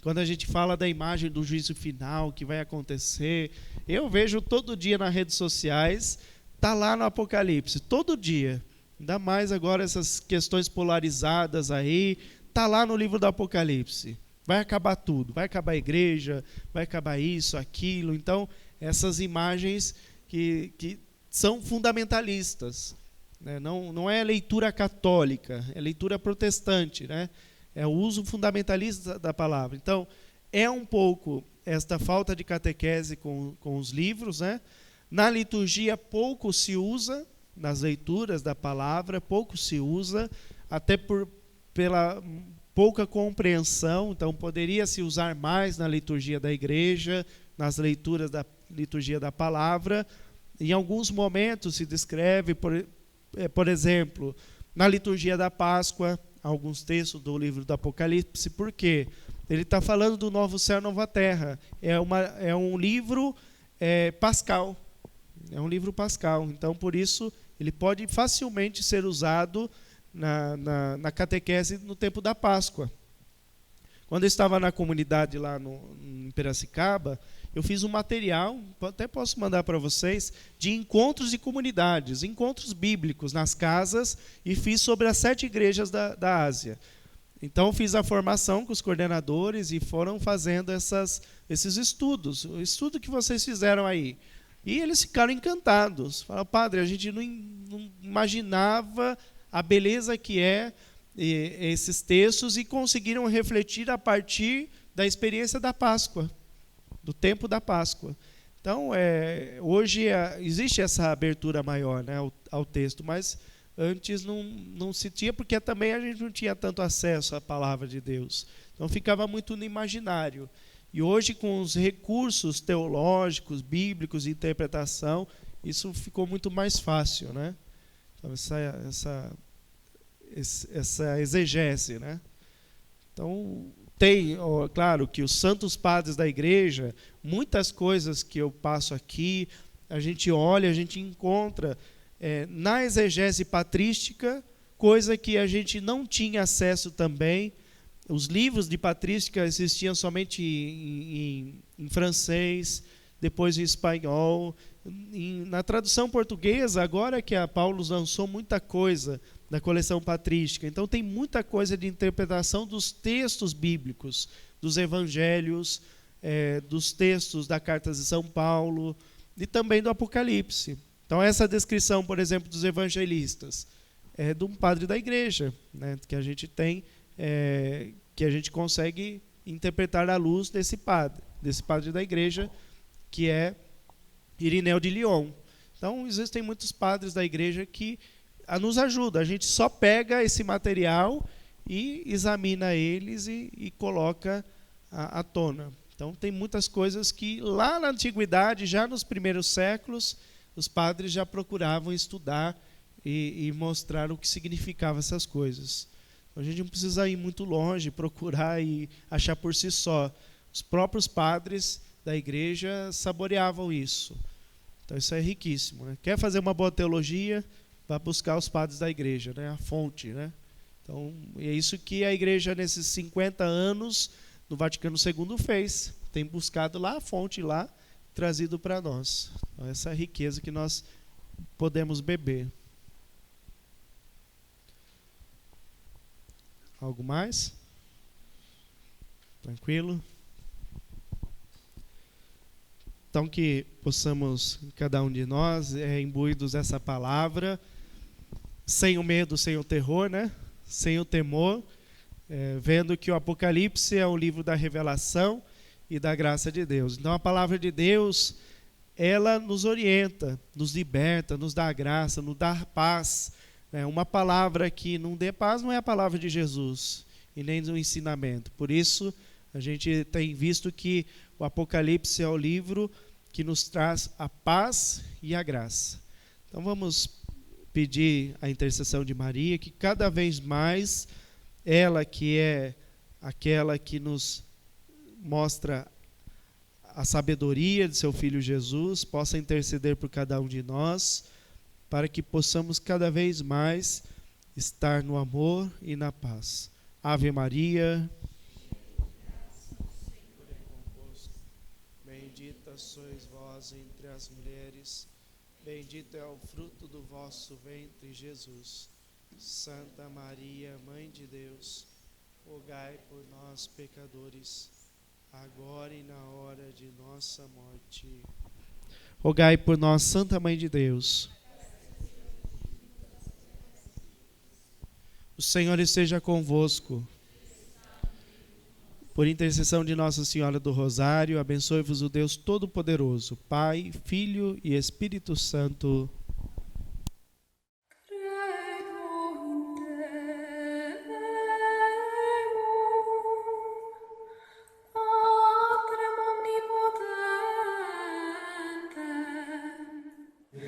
Quando a gente fala da imagem do juízo final que vai acontecer, eu vejo todo dia nas redes sociais, está lá no Apocalipse, todo dia. Ainda mais agora essas questões polarizadas aí, está lá no livro do Apocalipse. Vai acabar tudo, vai acabar a igreja, vai acabar isso, aquilo. Então, essas imagens que são fundamentalistas, né? Não é leitura católica, é leitura protestante, né? É o uso fundamentalista da palavra. Então, é um pouco esta falta de catequese com os livros, né? Na liturgia pouco se usa, nas leituras da palavra pouco se usa, até pela pouca compreensão. Então, poderia se usar mais na liturgia da igreja, nas leituras da liturgia da palavra. Em alguns momentos se descreve, por exemplo, na liturgia da Páscoa, alguns textos do livro do Apocalipse. Por quê? Ele está falando do novo céu e nova terra. É um livro pascal. É um livro pascal. Então, por isso, ele pode facilmente ser usado na catequese no tempo da Páscoa. Quando eu estava na comunidade lá em Piracicaba, eu fiz um material, até posso mandar para vocês, de encontros de comunidades, encontros bíblicos nas casas, e fiz sobre as 7 igrejas da Ásia. Então, fiz a formação com os coordenadores e foram fazendo esses estudos, o estudo que vocês fizeram aí. E eles ficaram encantados. Falaram: padre, a gente não imaginava a beleza que é esses textos, e conseguiram refletir a partir da experiência da Páscoa, do tempo da Páscoa. Então, hoje existe essa abertura maior, né, ao texto, mas antes não se tinha, porque também a gente não tinha tanto acesso à palavra de Deus. Então, ficava muito no imaginário. E hoje, com os recursos teológicos, bíblicos de interpretação, isso ficou muito mais fácil, né? Então, essa exegese, né? Então, claro que os santos padres da igreja, muitas coisas que eu passo aqui, a gente olha, a gente encontra na exegese patrística, coisa que a gente não tinha acesso também. Os livros de patrística existiam somente em francês, depois em espanhol. Na tradução portuguesa, agora que a Paulo lançou muita coisa da coleção patrística, então tem muita coisa de interpretação dos textos bíblicos, dos evangelhos, dos textos da carta de São Paulo e também do Apocalipse. Então, essa descrição, por exemplo, dos evangelistas, é de um padre da igreja, né, que a gente tem, que a gente consegue interpretar à luz desse padre da igreja, que é Irineu de Lyon. Então, existem muitos padres da igreja que nos ajudam. A gente só pega esse material e examina eles e coloca à tona. Então, tem muitas coisas que lá na antiguidade, já nos primeiros séculos, os padres já procuravam estudar e mostrar o que significavam essas coisas. Então, a gente não precisa ir muito longe, procurar e achar por si só. Os próprios padres da igreja saboreavam isso. Então, isso é riquíssimo, né? Quer fazer uma boa teologia? Vá buscar os padres da igreja, né? A fonte, né? Então, é isso que a igreja, nesses 50 anos, no Vaticano II, fez. Tem buscado lá a fonte, lá, trazido para nós. Então, essa é a riqueza que nós podemos beber. Algo mais? Tranquilo? Então, que possamos, cada um de nós, imbuídos dessa palavra, sem o medo, sem o terror, né? Sem o temor, vendo que o Apocalipse é o livro da revelação e da graça de Deus. Então, a palavra de Deus, ela nos orienta, nos liberta, nos dá graça, nos dá paz. Uma palavra que não dê paz não é a palavra de Jesus e nem do ensinamento. Por isso, a gente tem visto que o Apocalipse é o livro que nos traz a paz e a graça. Então vamos pedir a intercessão de Maria, que cada vez mais ela, que é aquela que nos mostra a sabedoria de seu Filho Jesus, possa interceder por cada um de nós, para que possamos cada vez mais estar no amor e na paz. Ave Maria, bendita sois vós entre as mulheres, bendito é o fruto do vosso ventre, Jesus. Santa Maria, Mãe de Deus, rogai por nós, pecadores, agora e na hora de nossa morte. Rogai por nós, Santa Mãe de Deus. O Senhor esteja convosco. Por intercessão de Nossa Senhora do Rosário, abençoe-vos o Deus Todo-Poderoso, Pai, Filho e Espírito Santo.